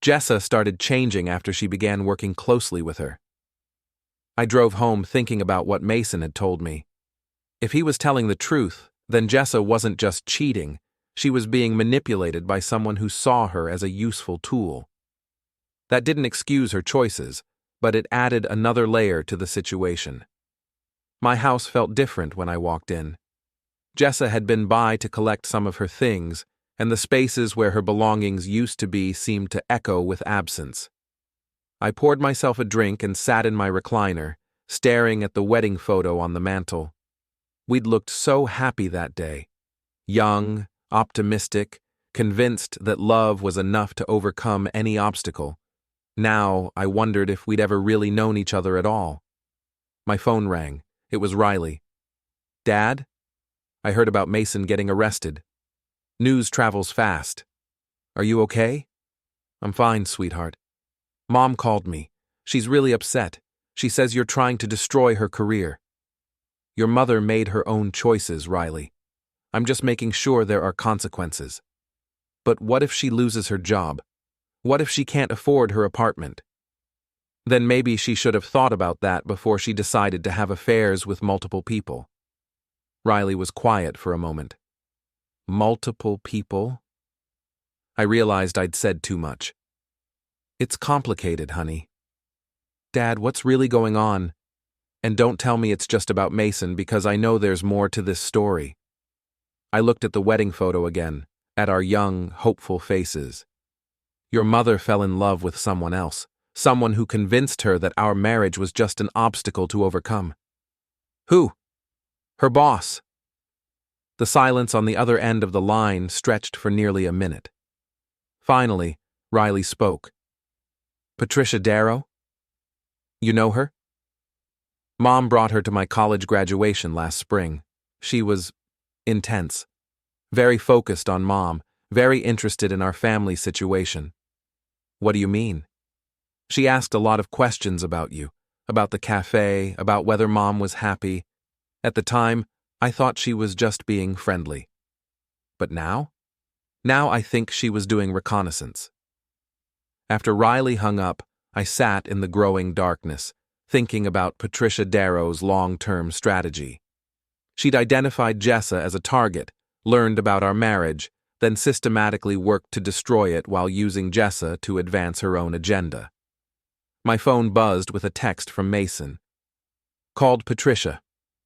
Jessa started changing after she began working closely with her. I drove home thinking about what Mason had told me. If he was telling the truth, then Jessa wasn't just cheating, she was being manipulated by someone who saw her as a useful tool. That didn't excuse her choices, but it added another layer to the situation. My house felt different when I walked in. Jessa had been by to collect some of her things, and the spaces where her belongings used to be seemed to echo with absence. I poured myself a drink and sat in my recliner, staring at the wedding photo on the mantel. We'd looked so happy that day. Young, optimistic, convinced that love was enough to overcome any obstacle. Now I wondered if we'd ever really known each other at all. My phone rang. It was Riley. "Dad? I heard about Mason getting arrested. News travels fast. Are you okay?" "I'm fine, sweetheart. Mom called me. She's really upset. She says you're trying to destroy her career." "Your mother made her own choices, Riley. I'm just making sure there are consequences." "But what if she loses her job? What if she can't afford her apartment?" "Then maybe she should have thought about that before she decided to have affairs with multiple people." Riley was quiet for a moment. Multiple people? I realized I'd said too much. "It's complicated, honey." "Dad, what's really going on? And don't tell me it's just about Mason, because I know there's more to this story." I looked at the wedding photo again, at our young, hopeful faces. "Your mother fell in love with someone else, someone who convinced her that our marriage was just an obstacle to overcome." "Who?" "Her boss." The silence on the other end of the line stretched for nearly a minute. Finally, Riley spoke. "Patricia Darrow? You know her?" "Mom brought her to my college graduation last spring. She was intense. Very focused on Mom, very interested in our family situation." "What do you mean?" "She asked a lot of questions about you, about the cafe, about whether Mom was happy. At the time, I thought she was just being friendly. But now? Now I think she was doing reconnaissance." After Riley hung up, I sat in the growing darkness, thinking about Patricia Darrow's long-term strategy. She'd identified Jessa as a target, learned about our marriage, then systematically worked to destroy it while using Jessa to advance her own agenda. My phone buzzed with a text from Mason. "Called Patricia.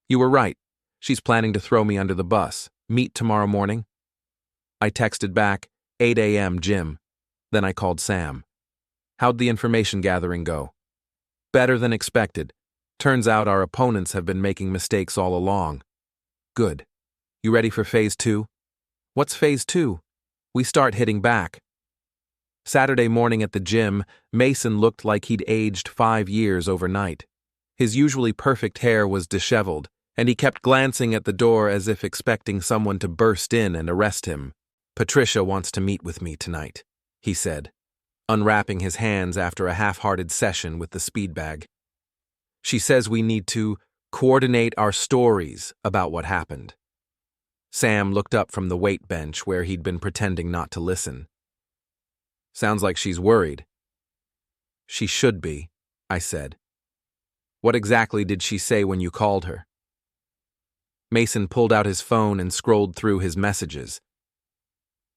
You were right. She's planning to throw me under the bus. Meet tomorrow morning?" I texted back, 8 a.m. Jim. Then I called Sam. "How'd the information gathering go?" "Better than expected. Turns out our opponents have been making mistakes all along." "Good. You ready for phase 2? "What's phase 2? "We start hitting back." Saturday morning at the gym, Mason looked like he'd aged 5 years overnight. His usually perfect hair was disheveled, and he kept glancing at the door as if expecting someone to burst in and arrest him. "Patricia wants to meet with me tonight," he said, unwrapping his hands after a half-hearted session with the speed bag. "She says we need to coordinate our stories about what happened." Sam looked up from the weight bench where he'd been pretending not to listen. "Sounds like she's worried." "She should be," I said. "What exactly did she say when you called her?" Mason pulled out his phone and scrolled through his messages.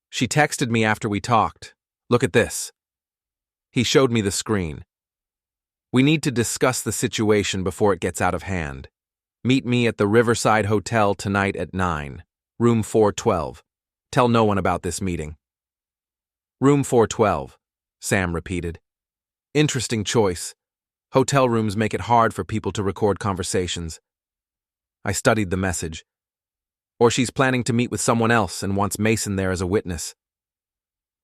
"She texted me after we talked. Look at this." He showed me the screen. "We need to discuss the situation before it gets out of hand. Meet me at the Riverside Hotel tonight at 9, room 412. Tell no one about this meeting." "Room 412, Sam repeated. "Interesting choice. Hotel rooms make it hard for people to record conversations." I studied the message. "Or she's planning to meet with someone else and wants Mason there as a witness."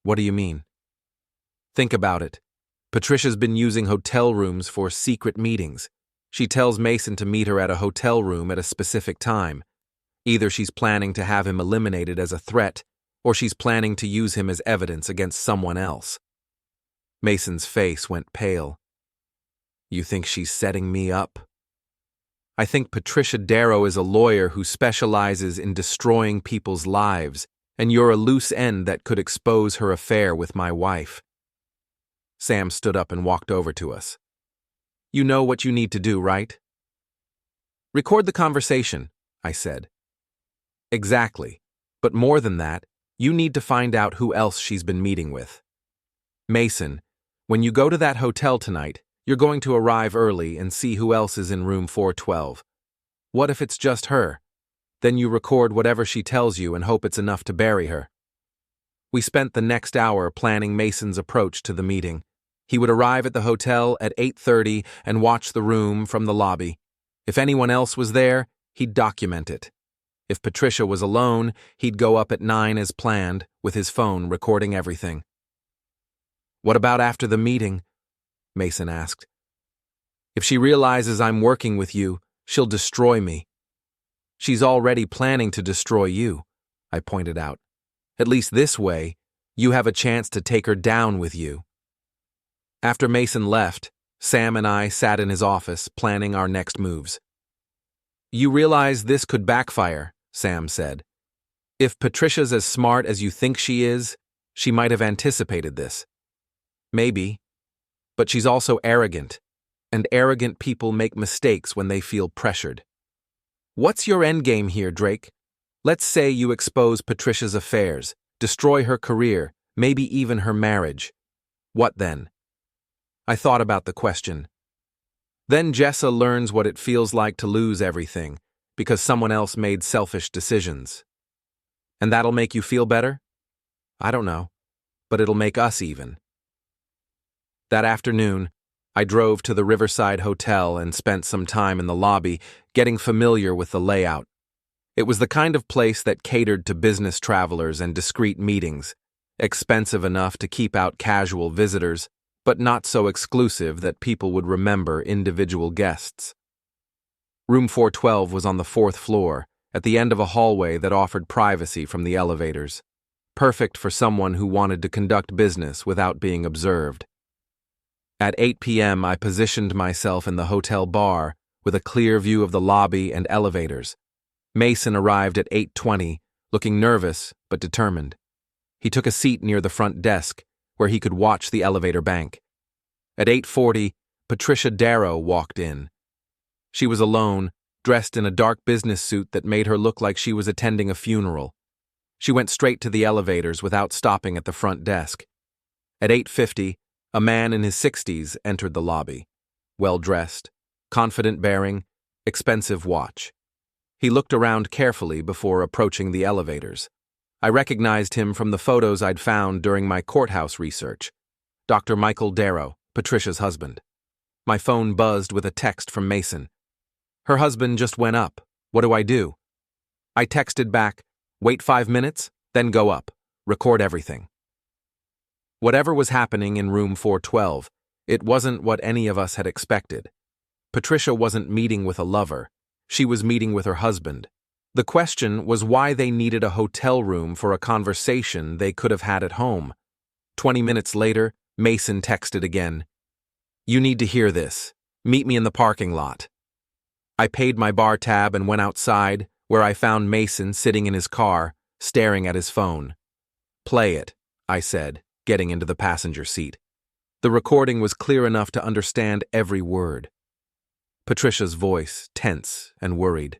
"What do you mean?" "Think about it. Patricia's been using hotel rooms for secret meetings. She tells Mason to meet her at a hotel room at a specific time. Either she's planning to have him eliminated as a threat, or she's planning to use him as evidence against someone else." Mason's face went pale. You think she's setting me up? I think Patricia Darrow is a lawyer who specializes in destroying people's lives, and you're a loose end that could expose her affair with my wife. Sam stood up and walked over to us. You know what you need to do, right? Record the conversation, I said. Exactly. But more than that, you need to find out who else she's been meeting with. Mason, when you go to that hotel tonight, you're going to arrive early and see who else is in room 412. What if it's just her? Then you record whatever she tells you and hope it's enough to bury her. We spent the next hour planning Mason's approach to the meeting. He would arrive at the hotel at 8:30 and watch the room from the lobby. If anyone else was there, he'd document it. If Patricia was alone, he'd go up at 9 as planned, with his phone recording everything. What about after the meeting? Mason asked. If she realizes I'm working with you, she'll destroy me. She's already planning to destroy you, I pointed out. At least this way, you have a chance to take her down with you. After Mason left, Sam and I sat in his office planning our next moves. You realize this could backfire, Sam said. If Patricia's as smart as you think she is, she might have anticipated this. Maybe. But she's also arrogant, and arrogant people make mistakes when they feel pressured. What's your endgame here, Drake? Let's say you expose Patricia's affairs, destroy her career, maybe even her marriage. What then? I thought about the question. Then Jessa learns what it feels like to lose everything, because someone else made selfish decisions. And that'll make you feel better? I don't know, but it'll make us even. That afternoon, I drove to the Riverside Hotel and spent some time in the lobby, getting familiar with the layout. It was the kind of place that catered to business travelers and discreet meetings, expensive enough to keep out casual visitors, but not so exclusive that people would remember individual guests. Room 412 was on the 4th floor, at the end of a hallway that offered privacy from the elevators, perfect for someone who wanted to conduct business without being observed. At 8 p.m., I positioned myself in the hotel bar with a clear view of the lobby and elevators. Mason arrived at 8:20, looking nervous but determined. He took a seat near the front desk, where he could watch the elevator bank. At 8:40, Patricia Darrow walked in. She was alone, dressed in a dark business suit that made her look like she was attending a funeral. She went straight to the elevators without stopping at the front desk. At 8:50, a man in his 60s entered the lobby. Well-dressed, confident bearing, expensive watch. He looked around carefully before approaching the elevators. I recognized him from the photos I'd found during my courthouse research. Dr. Michael Darrow, Patricia's husband. My phone buzzed with a text from Mason. Her husband just went up. What do I do? I texted back, wait 5 minutes, then go up. Record everything. Whatever was happening in room 412, it wasn't what any of us had expected. Patricia wasn't meeting with a lover. She was meeting with her husband. The question was why they needed a hotel room for a conversation they could have had at home. 20 minutes later, Mason texted again. You need to hear this. Meet me in the parking lot. I paid my bar tab and went outside, where I found Mason sitting in his car, staring at his phone. Play it, I said, getting into the passenger seat. The recording was clear enough to understand every word. Patricia's voice, tense and worried.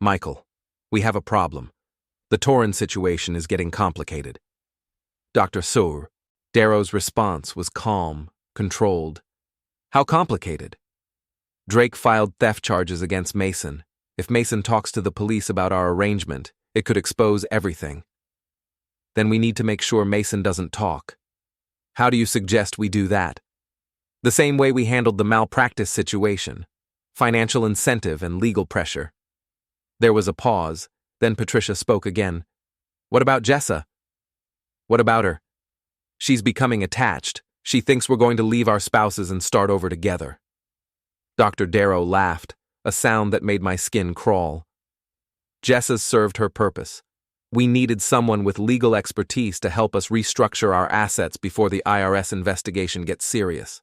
Michael, we have a problem. The Torrin situation is getting complicated. Dr. Sour. Darrow's response was calm, controlled. How complicated? Drake filed theft charges against Mason. If Mason talks to the police about our arrangement, it could expose everything. Then we need to make sure Mason doesn't talk. How do you suggest we do that? The same way we handled the malpractice situation. Financial incentive and legal pressure. There was a pause, then Patricia spoke again. What about Jessa? What about her? She's becoming attached. She thinks we're going to leave our spouses and start over together. Dr. Darrow laughed, a sound that made my skin crawl. Jessa's served her purpose. We needed someone with legal expertise to help us restructure our assets before the IRS investigation gets serious.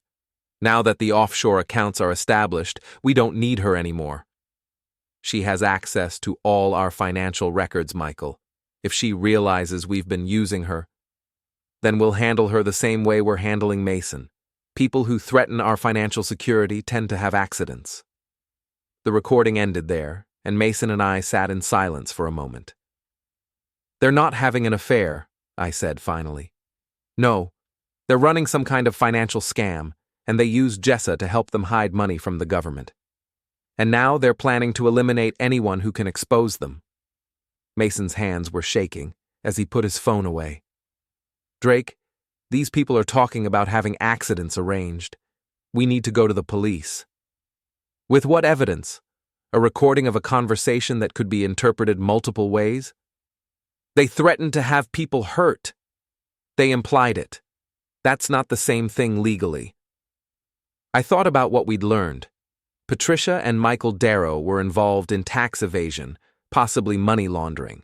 Now that the offshore accounts are established, we don't need her anymore. She has access to all our financial records, Michael. If she realizes we've been using her, then we'll handle her the same way we're handling Mason. People who threaten our financial security tend to have accidents. The recording ended there, and Mason and I sat in silence for a moment. They're not having an affair, I said finally. No, they're running some kind of financial scam, and they use Jessa to help them hide money from the government. And now they're planning to eliminate anyone who can expose them. Mason's hands were shaking as he put his phone away. Drake, these people are talking about having accidents arranged. We need to go to the police. With what evidence? A recording of a conversation that could be interpreted multiple ways? They threatened to have people hurt. They implied it. That's not the same thing legally. I thought about what we'd learned. Patricia and Michael Darrow were involved in tax evasion, possibly money laundering.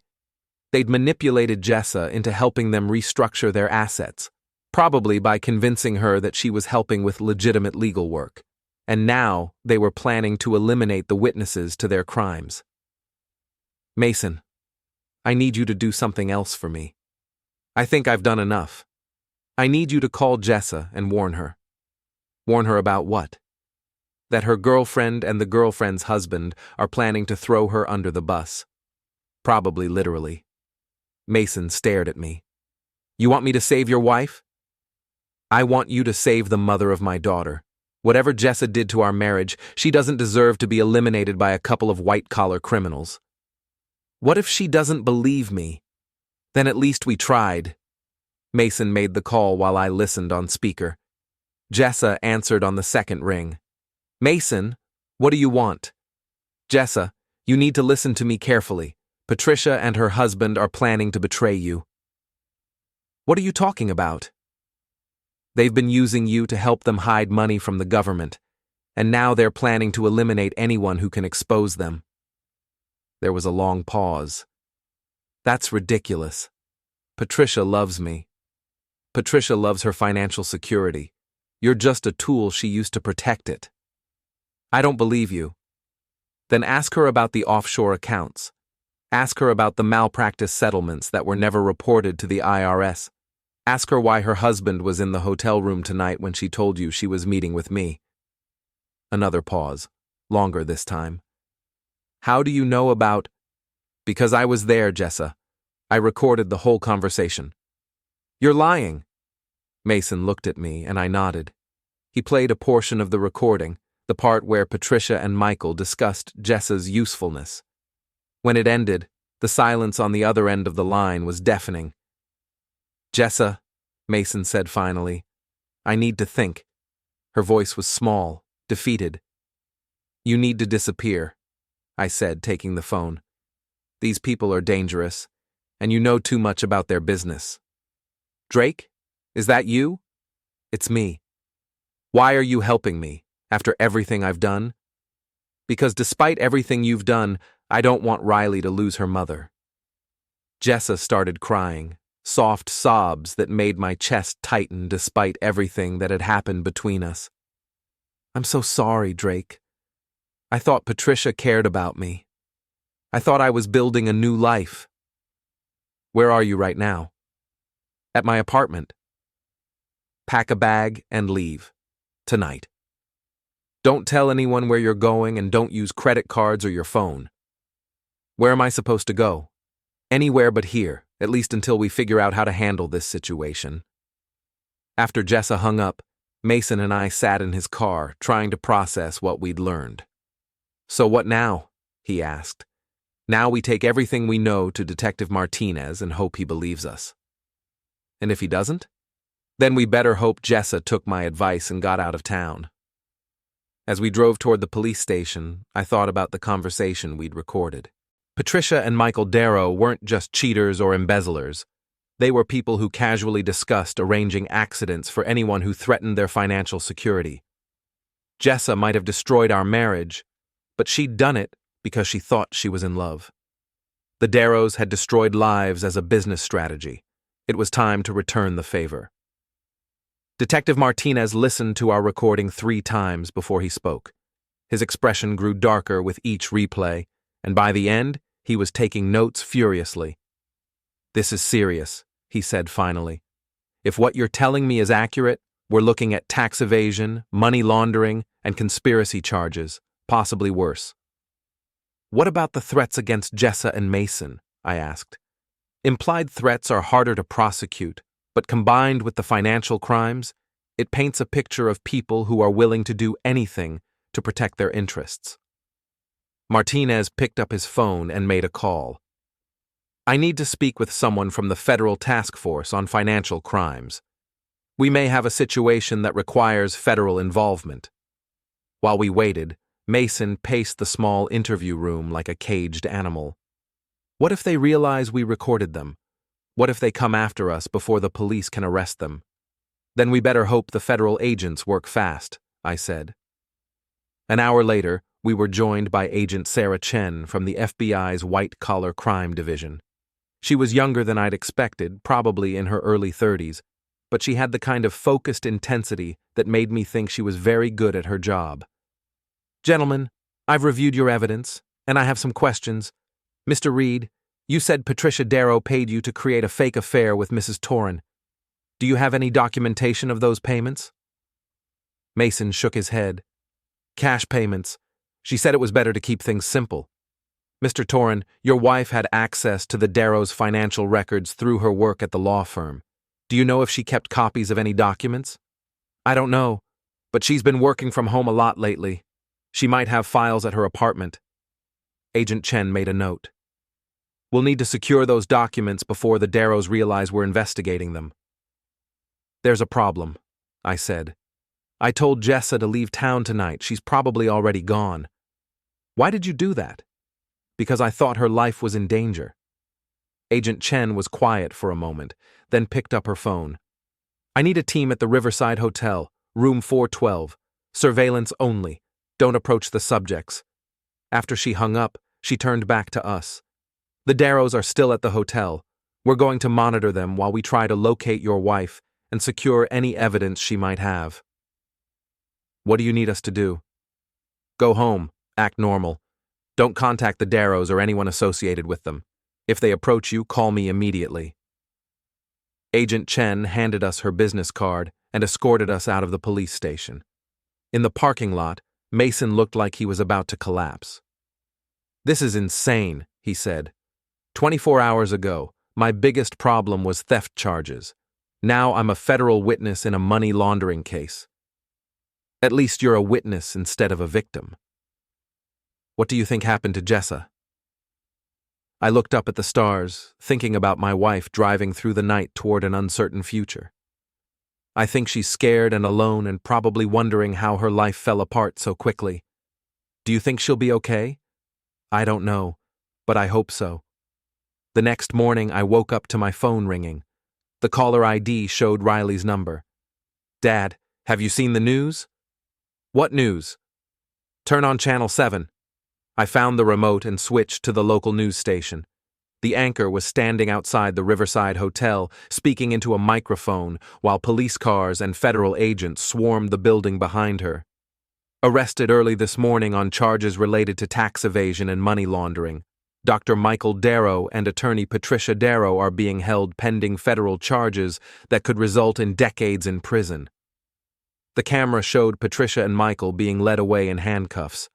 They'd manipulated Jessa into helping them restructure their assets, probably by convincing her that she was helping with legitimate legal work. And now they were planning to eliminate the witnesses to their crimes. Mason, I need you to do something else for me. I think I've done enough. I need you to call Jessa and warn her. Warn her about what? That her girlfriend and the girlfriend's husband are planning to throw her under the bus. Probably literally. Mason stared at me. You want me to save your wife? I want you to save the mother of my daughter. Whatever Jessa did to our marriage, she doesn't deserve to be eliminated by a couple of white-collar criminals. What if she doesn't believe me? Then at least we tried. Mason made the call while I listened on speaker. Jessa answered on the second ring. Mason, what do you want? Jessa, you need to listen to me carefully. Patricia and her husband are planning to betray you. What are you talking about? They've been using you to help them hide money from the government, and now they're planning to eliminate anyone who can expose them. There was a long pause. That's ridiculous. Patricia loves me. Patricia loves her financial security. You're just a tool she used to protect it. I don't believe you. Then ask her about the offshore accounts. Ask her about the malpractice settlements that were never reported to the IRS. Ask her why her husband was in the hotel room tonight when she told you she was meeting with me. Another pause, longer this time. How do you know about... Because I was there, Jessa. I recorded the whole conversation. You're lying. Mason looked at me and I nodded. He played a portion of the recording, the part where Patricia and Michael discussed Jessa's usefulness. When it ended, the silence on the other end of the line was deafening. Jessa, Mason said finally, I need to think. Her voice was small, defeated. You need to disappear, I said, taking the phone. These people are dangerous, and you know too much about their business. Drake, is that you? It's me. Why are you helping me, after everything I've done? Because despite everything you've done, I don't want Riley to lose her mother. Jessa started crying, soft sobs that made my chest tighten despite everything that had happened between us. I'm so sorry, Drake. I thought Patricia cared about me. I thought I was building a new life. Where are you right now? At my apartment. Pack a bag and leave. Tonight. Don't tell anyone where you're going and don't use credit cards or your phone. Where am I supposed to go? Anywhere but here, at least until we figure out how to handle this situation. After Jessa hung up, Mason and I sat in his car, trying to process what we'd learned. So what now? He asked. Now we take everything we know to Detective Martinez and hope he believes us. And if he doesn't? Then we better hope Jessa took my advice and got out of town. As we drove toward the police station, I thought about the conversation we'd recorded. Patricia and Michael Darrow weren't just cheaters or embezzlers. They were people who casually discussed arranging accidents for anyone who threatened their financial security. Jessa might have destroyed our marriage, but she'd done it because she thought she was in love. The Darrows had destroyed lives as a business strategy. It was time to return the favor. Detective Martinez listened to our recording 3 times before he spoke. His expression grew darker with each replay, and by the end, he was taking notes furiously. "This is serious," he said finally. "If what you're telling me is accurate, we're looking at tax evasion, money laundering, and conspiracy charges, possibly worse." "What about the threats against Jessa and Mason?" I asked. "Implied threats are harder to prosecute, but combined with the financial crimes, it paints a picture of people who are willing to do anything to protect their interests." Martinez picked up his phone and made a call. "I need to speak with someone from the Federal Task Force on Financial Crimes. We may have a situation that requires federal involvement." While we waited, Mason paced the small interview room like a caged animal. "What if they realize we recorded them? What if they come after us before the police can arrest them?" "Then we better hope the federal agents work fast," I said. An hour later, we were joined by Agent Sarah Chen from the FBI's White-Collar Crime Division. She was younger than I'd expected, probably in her early 30s, but she had the kind of focused intensity that made me think she was very good at her job. "Gentlemen, I've reviewed your evidence, and I have some questions. Mr. Reed, you said Patricia Darrow paid you to create a fake affair with Mrs. Torrin. Do you have any documentation of those payments?" Mason shook his head. "Cash payments. She said it was better to keep things simple. Mr. Torrin, your wife had access to the Darrow's financial records through her work at the law firm. Do you know if she kept copies of any documents?" "I don't know, but she's been working from home a lot lately. She might have files at her apartment." Agent Chen made a note. "We'll need to secure those documents before the Darrows realize we're investigating them." "There's a problem," I said. "I told Jessa to leave town tonight. She's probably already gone." "Why did you do that?" "Because I thought her life was in danger." Agent Chen was quiet for a moment, then picked up her phone. "I need a team at the Riverside Hotel, room 412. Surveillance only. Don't approach the subjects." After she hung up, she turned back to us. "The Darrows are still at the hotel. We're going to monitor them while we try to locate your wife and secure any evidence she might have." "What do you need us to do?" "Go home. Act normal. Don't contact the Darrows or anyone associated with them. If they approach you, call me immediately." Agent Chen handed us her business card and escorted us out of the police station. In the parking lot, Mason looked like he was about to collapse. "This is insane," he said. 24 hours ago, my biggest problem was theft charges. Now I'm a federal witness in a money laundering case. At least you're a witness instead of a victim." "What do you think happened to Jessa?" I looked up at the stars, thinking about my wife driving through the night toward an uncertain future. I think she's scared and alone and probably wondering how her life fell apart so quickly. "Do you think she'll be okay?" "I don't know, but I hope so." The next morning, I woke up to my phone ringing. The caller ID showed Riley's number. "Dad, have you seen the news?" "What news?" "Turn on Channel 7. I found the remote and switched to the local news station. The anchor was standing outside the Riverside Hotel, speaking into a microphone, while police cars and federal agents swarmed the building behind her. "Arrested early this morning on charges related to tax evasion and money laundering. Dr. Michael Darrow and attorney Patricia Darrow are being held pending federal charges that could result in decades in prison." The camera showed Patricia and Michael being led away in handcuffs.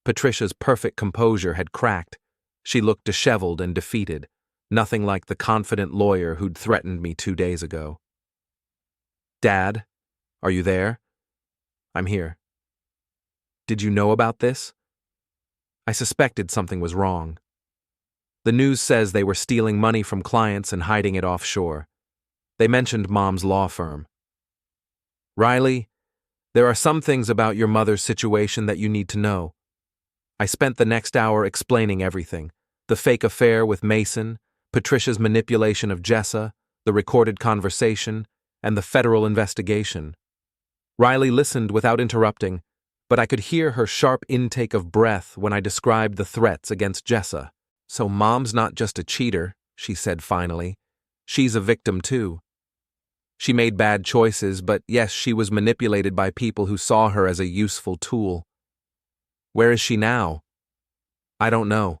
Patricia's perfect composure had cracked. She looked disheveled and defeated, nothing like the confident lawyer who'd threatened me 2 days ago. "Dad, are you there?" "I'm here." "Did you know about this?" I suspected something was wrong. "The news says they were stealing money from clients and hiding it offshore. They mentioned Mom's law firm." "Riley, there are some things about your mother's situation that you need to know." I spent the next hour explaining everything: the fake affair with Mason, Patricia's manipulation of Jessa, the recorded conversation, and the federal investigation. Riley listened without interrupting, but I could hear her sharp intake of breath when I described the threats against Jessa. "So Mom's not just a cheater," she said finally. "She's a victim too." She made bad choices, but yes, she was manipulated by people who saw her as a useful tool. Where is she now? I don't know.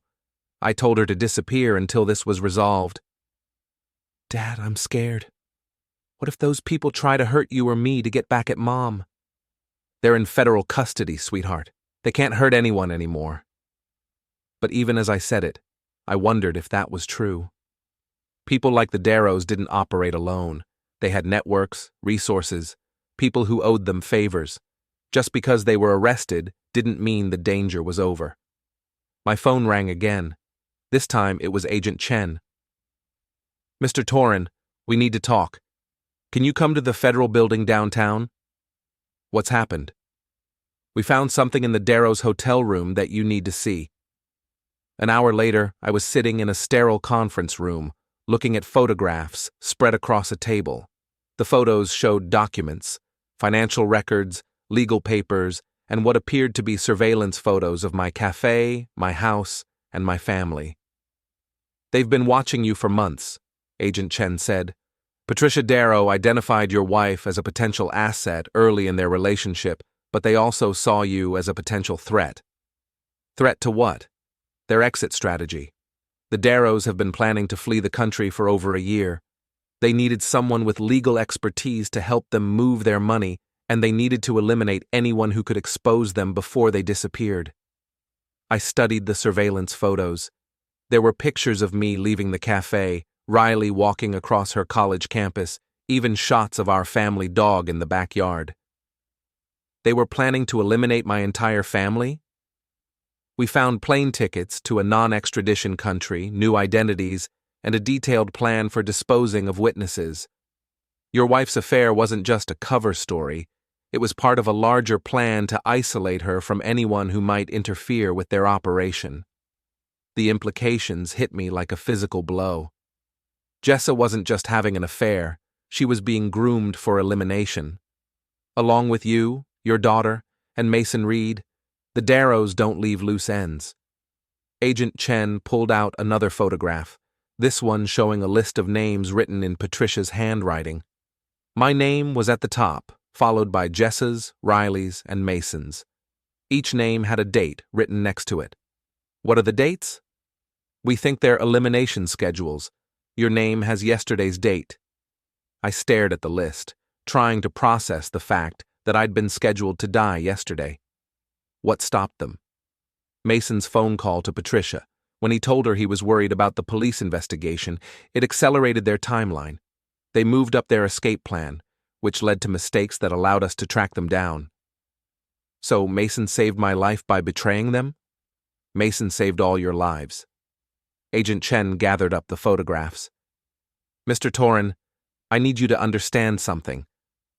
I told her to disappear until this was resolved. Dad, I'm scared. What if those people try to hurt you or me to get back at Mom? They're in federal custody, sweetheart. They can't hurt anyone anymore. But even as I said it, I wondered if that was true. People like the Darrows didn't operate alone. They had networks, resources, people who owed them favors. Just because they were arrested didn't mean the danger was over. My phone rang again. This time it was Agent Chen. Mr. Torrin, we need to talk. Can you come to the federal building downtown? What's happened? We found something in the Darrows hotel room that you need to see. An hour later, I was sitting in a sterile conference room, looking at photographs spread across a table. The photos showed documents, financial records, legal papers, and what appeared to be surveillance photos of my cafe, my house, and my family. They've been watching you for months, Agent Chen said. Patricia Darrow identified your wife as a potential asset early in their relationship, but they also saw you as a potential threat. Threat to what? Their exit strategy. The Darrows have been planning to flee the country for over a year. They needed someone with legal expertise to help them move their money, and they needed to eliminate anyone who could expose them before they disappeared. I studied the surveillance photos. There were pictures of me leaving the cafe, Riley walking across her college campus, even shots of our family dog in the backyard. They were planning to eliminate my entire family? We found plane tickets to a non-extradition country, new identities, and a detailed plan for disposing of witnesses. Your wife's affair wasn't just a cover story. It was part of a larger plan to isolate her from anyone who might interfere with their operation. The implications hit me like a physical blow. Jessa wasn't just having an affair, she was being groomed for elimination. Along with you, your daughter, and Mason Reed, the Darrows don't leave loose ends. Agent Chen pulled out another photograph, this one showing a list of names written in Patricia's handwriting. My name was at the top, followed by Jessa's, Riley's, and Mason's. Each name had a date written next to it. What are the dates? We think they're elimination schedules. Your name has yesterday's date. I stared at the list, trying to process the fact that I'd been scheduled to die yesterday. What stopped them? Mason's phone call to Patricia. When he told her he was worried about the police investigation, it accelerated their timeline. They moved up their escape plan, which led to mistakes that allowed us to track them down. So Mason saved my life by betraying them? Mason saved all your lives. Agent Chen gathered up the photographs. Mr. Torrin, I need you to understand something.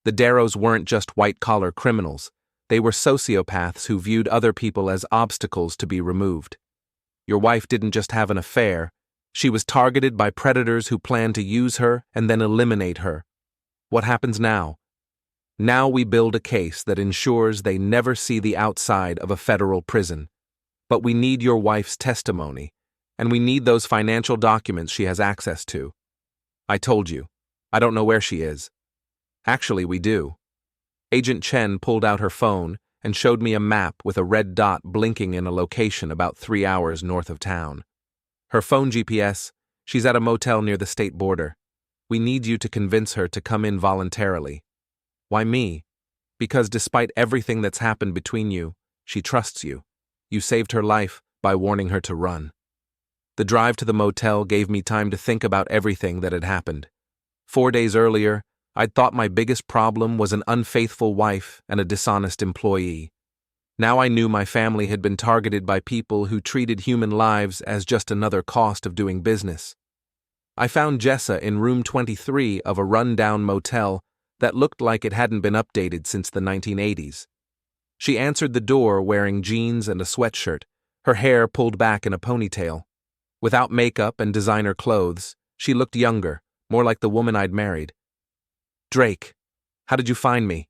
The Darrows weren't just white-collar criminals. They were sociopaths who viewed other people as obstacles to be removed. Your wife didn't just have an affair. She was targeted by predators who planned to use her and then eliminate her. What happens now? Now we build a case that ensures they never see the outside of a federal prison. But we need your wife's testimony, and we need those financial documents she has access to. I told you, I don't know where she is. Actually, we do. Agent Chen pulled out her phone and showed me a map with a red dot blinking in a location about 3 hours north of town. Her phone GPS, she's at a motel near the state border. We need you to convince her to come in voluntarily. Why me? Because despite everything that's happened between you, she trusts you. You saved her life by warning her to run. The drive to the motel gave me time to think about everything that had happened. 4 days earlier, I'd thought my biggest problem was an unfaithful wife and a dishonest employee. Now I knew my family had been targeted by people who treated human lives as just another cost of doing business. I found Jessa in room 23 of a run-down motel that looked like it hadn't been updated since the 1980s. She answered the door wearing jeans and a sweatshirt, her hair pulled back in a ponytail. Without makeup and designer clothes, she looked younger, more like the woman I'd married. Drake, how did you find me?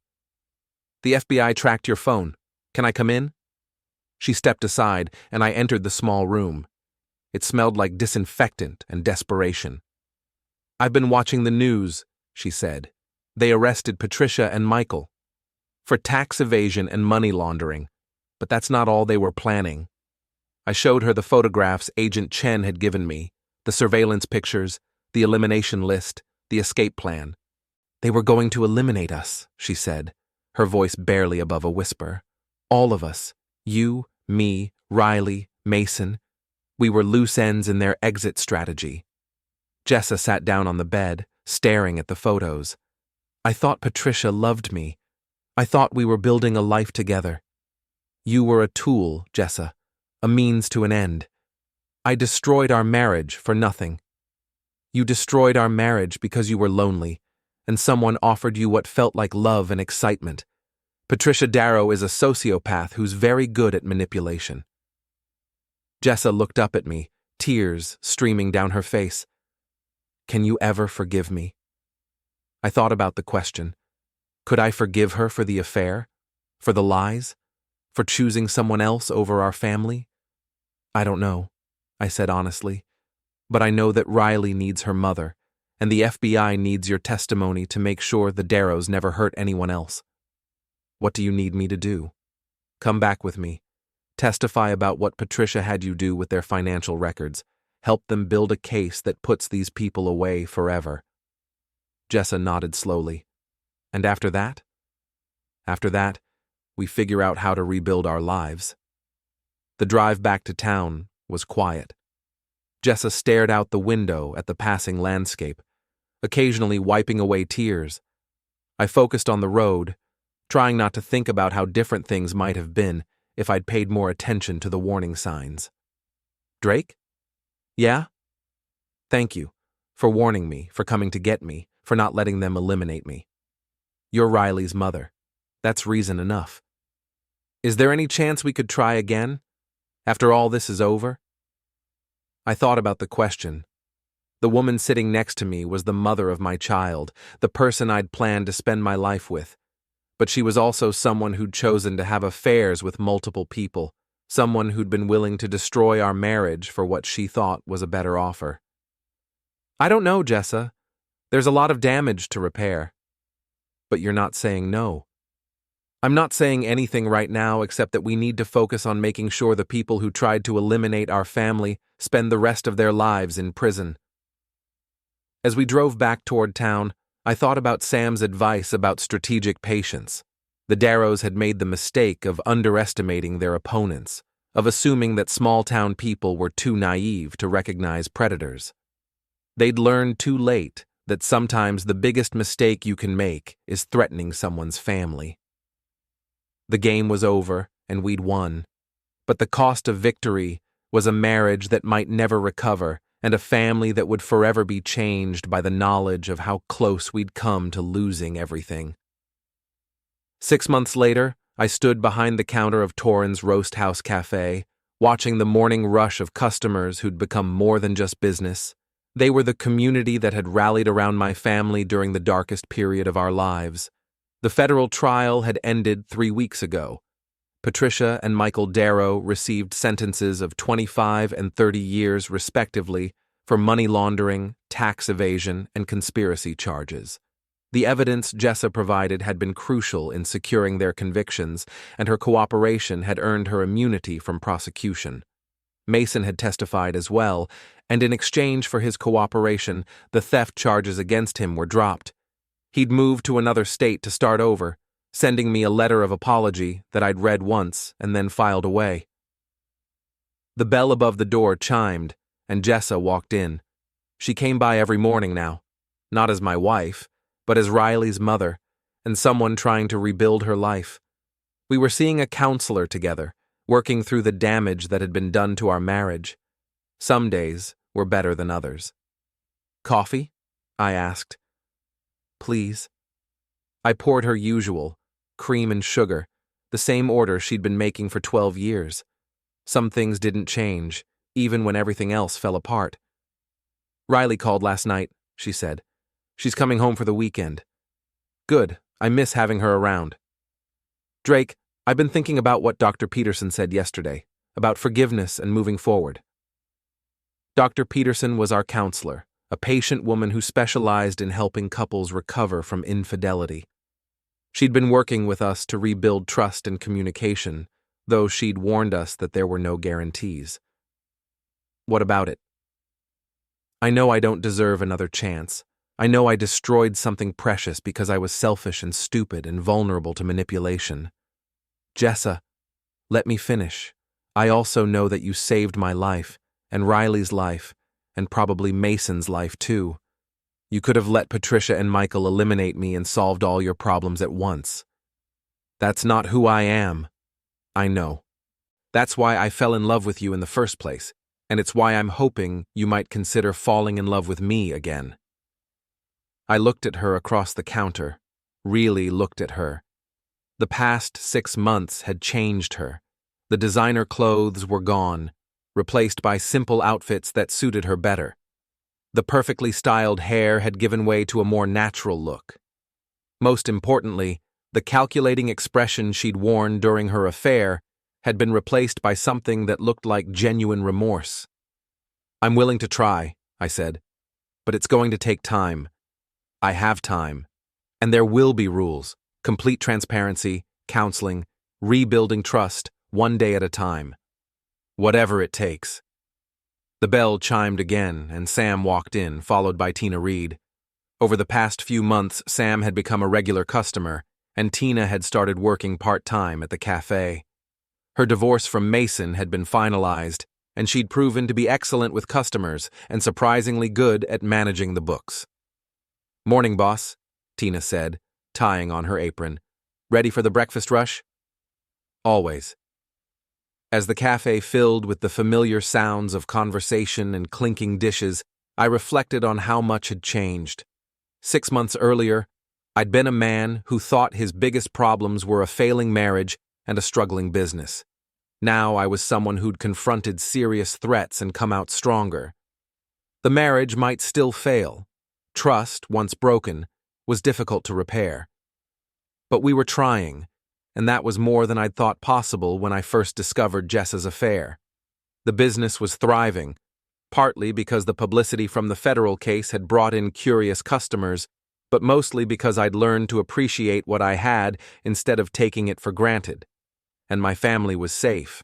The FBI tracked your phone. Can I come in? She stepped aside, and I entered the small room. It smelled like disinfectant and desperation. I've been watching the news, she said. They arrested Patricia and Michael for tax evasion and money laundering, but that's not all they were planning. I showed her the photographs Agent Chen had given me, the surveillance pictures, the elimination list, the escape plan. They were going to eliminate us, she said, her voice barely above a whisper. All of us. You, me, Riley, Mason. We were loose ends in their exit strategy. Jessa sat down on the bed, staring at the photos. I thought Patricia loved me. I thought we were building a life together. You were a tool, Jessa, a means to an end. I destroyed our marriage for nothing. You destroyed our marriage because you were lonely, and someone offered you what felt like love and excitement. Patricia Darrow is a sociopath who's very good at manipulation. Jessa looked up at me, tears streaming down her face. Can you ever forgive me? I thought about the question. Could I forgive her for the affair? For the lies? For choosing someone else over our family? I don't know, I said honestly. But I know that Riley needs her mother, and the FBI needs your testimony to make sure the Darrows never hurt anyone else. What do you need me to do? Come back with me. Testify about what Patricia had you do with their financial records. Help them build a case that puts these people away forever. Jessa nodded slowly. And after that? After that, we figure out how to rebuild our lives. The drive back to town was quiet. Jessa stared out the window at the passing landscape, occasionally wiping away tears. I focused on the road, trying not to think about how different things might have been if I'd paid more attention to the warning signs. Drake? Yeah? Thank you for warning me, for coming to get me, for not letting them eliminate me. You're Riley's mother. That's reason enough. Is there any chance we could try again? After all this is over? I thought about the question. The woman sitting next to me was the mother of my child, the person I'd planned to spend my life with. But she was also someone who'd chosen to have affairs with multiple people, someone who'd been willing to destroy our marriage for what she thought was a better offer. I don't know, Jessa. There's a lot of damage to repair. But you're not saying no. I'm not saying anything right now except that we need to focus on making sure the people who tried to eliminate our family spend the rest of their lives in prison. As we drove back toward town, I thought about Sam's advice about strategic patience. The Darrows had made the mistake of underestimating their opponents, of assuming that small-town people were too naive to recognize predators. They'd learned too late that sometimes the biggest mistake you can make is threatening someone's family. The game was over, and we'd won. But the cost of victory was a marriage that might never recover, and a family that would forever be changed by the knowledge of how close we'd come to losing everything. 6 months later, I stood behind the counter of Torrin's Roast House Café, watching the morning rush of customers who'd become more than just business. They were the community that had rallied around my family during the darkest period of our lives. The federal trial had ended 3 weeks ago. Patricia and Michael Darrow received sentences of 25 and 30 years respectively for money laundering, tax evasion, and conspiracy charges. The evidence Jessa provided had been crucial in securing their convictions, and her cooperation had earned her immunity from prosecution. Mason had testified as well, and in exchange for his cooperation, the theft charges against him were dropped. He'd moved to another state to start over, sending me a letter of apology that I'd read once and then filed away. The bell above the door chimed, and Jessa walked in. She came by every morning now, not as my wife, but as Riley's mother, and someone trying to rebuild her life. We were seeing a counselor together, working through the damage that had been done to our marriage. Some days were better than others. Coffee? I asked. Please. I poured her usual, cream and sugar, the same order she'd been making for 12 years. Some things didn't change, even when everything else fell apart. Riley called last night, she said. She's coming home for the weekend. Good, I miss having her around. Drake, I've been thinking about what Dr. Peterson said yesterday, about forgiveness and moving forward. Dr. Peterson was our counselor, a patient woman who specialized in helping couples recover from infidelity. She'd been working with us to rebuild trust and communication, though she'd warned us that there were no guarantees. What about it? I know I don't deserve another chance. I know I destroyed something precious because I was selfish and stupid and vulnerable to manipulation. Jessa, let me finish. I also know that you saved my life, and Riley's life, and probably Mason's life too. You could have let Patricia and Michael eliminate me and solved all your problems at once. That's not who I am. I know. That's why I fell in love with you in the first place, and it's why I'm hoping you might consider falling in love with me again. I looked at her across the counter, really looked at her. The past 6 months had changed her. The designer clothes were gone, replaced by simple outfits that suited her better. The perfectly styled hair had given way to a more natural look. Most importantly, the calculating expression she'd worn during her affair had been replaced by something that looked like genuine remorse. I'm willing to try, I said, but it's going to take time. I have time. And there will be rules, complete transparency, counseling, rebuilding trust, one day at a time. Whatever it takes. The bell chimed again, and Sam walked in, followed by Tina Reed. Over the past few months, Sam had become a regular customer, and Tina had started working part-time at the Café. Her divorce from Mason had been finalized, and she'd proven to be excellent with customers and surprisingly good at managing the books. "Morning, boss," Tina said, tying on her apron. "Ready for the breakfast rush?" "Always." As the cafe filled with the familiar sounds of conversation and clinking dishes, I reflected on how much had changed. 6 months earlier, I'd been a man who thought his biggest problems were a failing marriage and a struggling business. Now I was someone who'd confronted serious threats and come out stronger. The marriage might still fail. Trust, once broken, was difficult to repair. But we were trying, and that was more than I'd thought possible when I first discovered Jessa's affair. The business was thriving, partly because the publicity from the federal case had brought in curious customers, but mostly because I'd learned to appreciate what I had instead of taking it for granted. And my family was safe.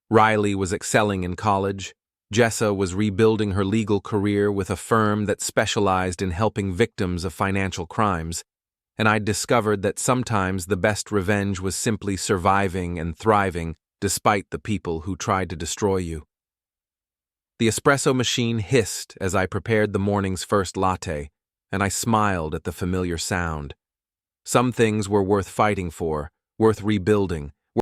Riley was excelling in college. Jessa was rebuilding her legal career with a firm that specialized in helping victims of financial crimes, and I'd discovered that sometimes the best revenge was simply surviving and thriving despite the people who tried to destroy you. The espresso machine hissed as I prepared the morning's first latte, and I smiled at the familiar sound. Some things were worth fighting for, worth rebuilding,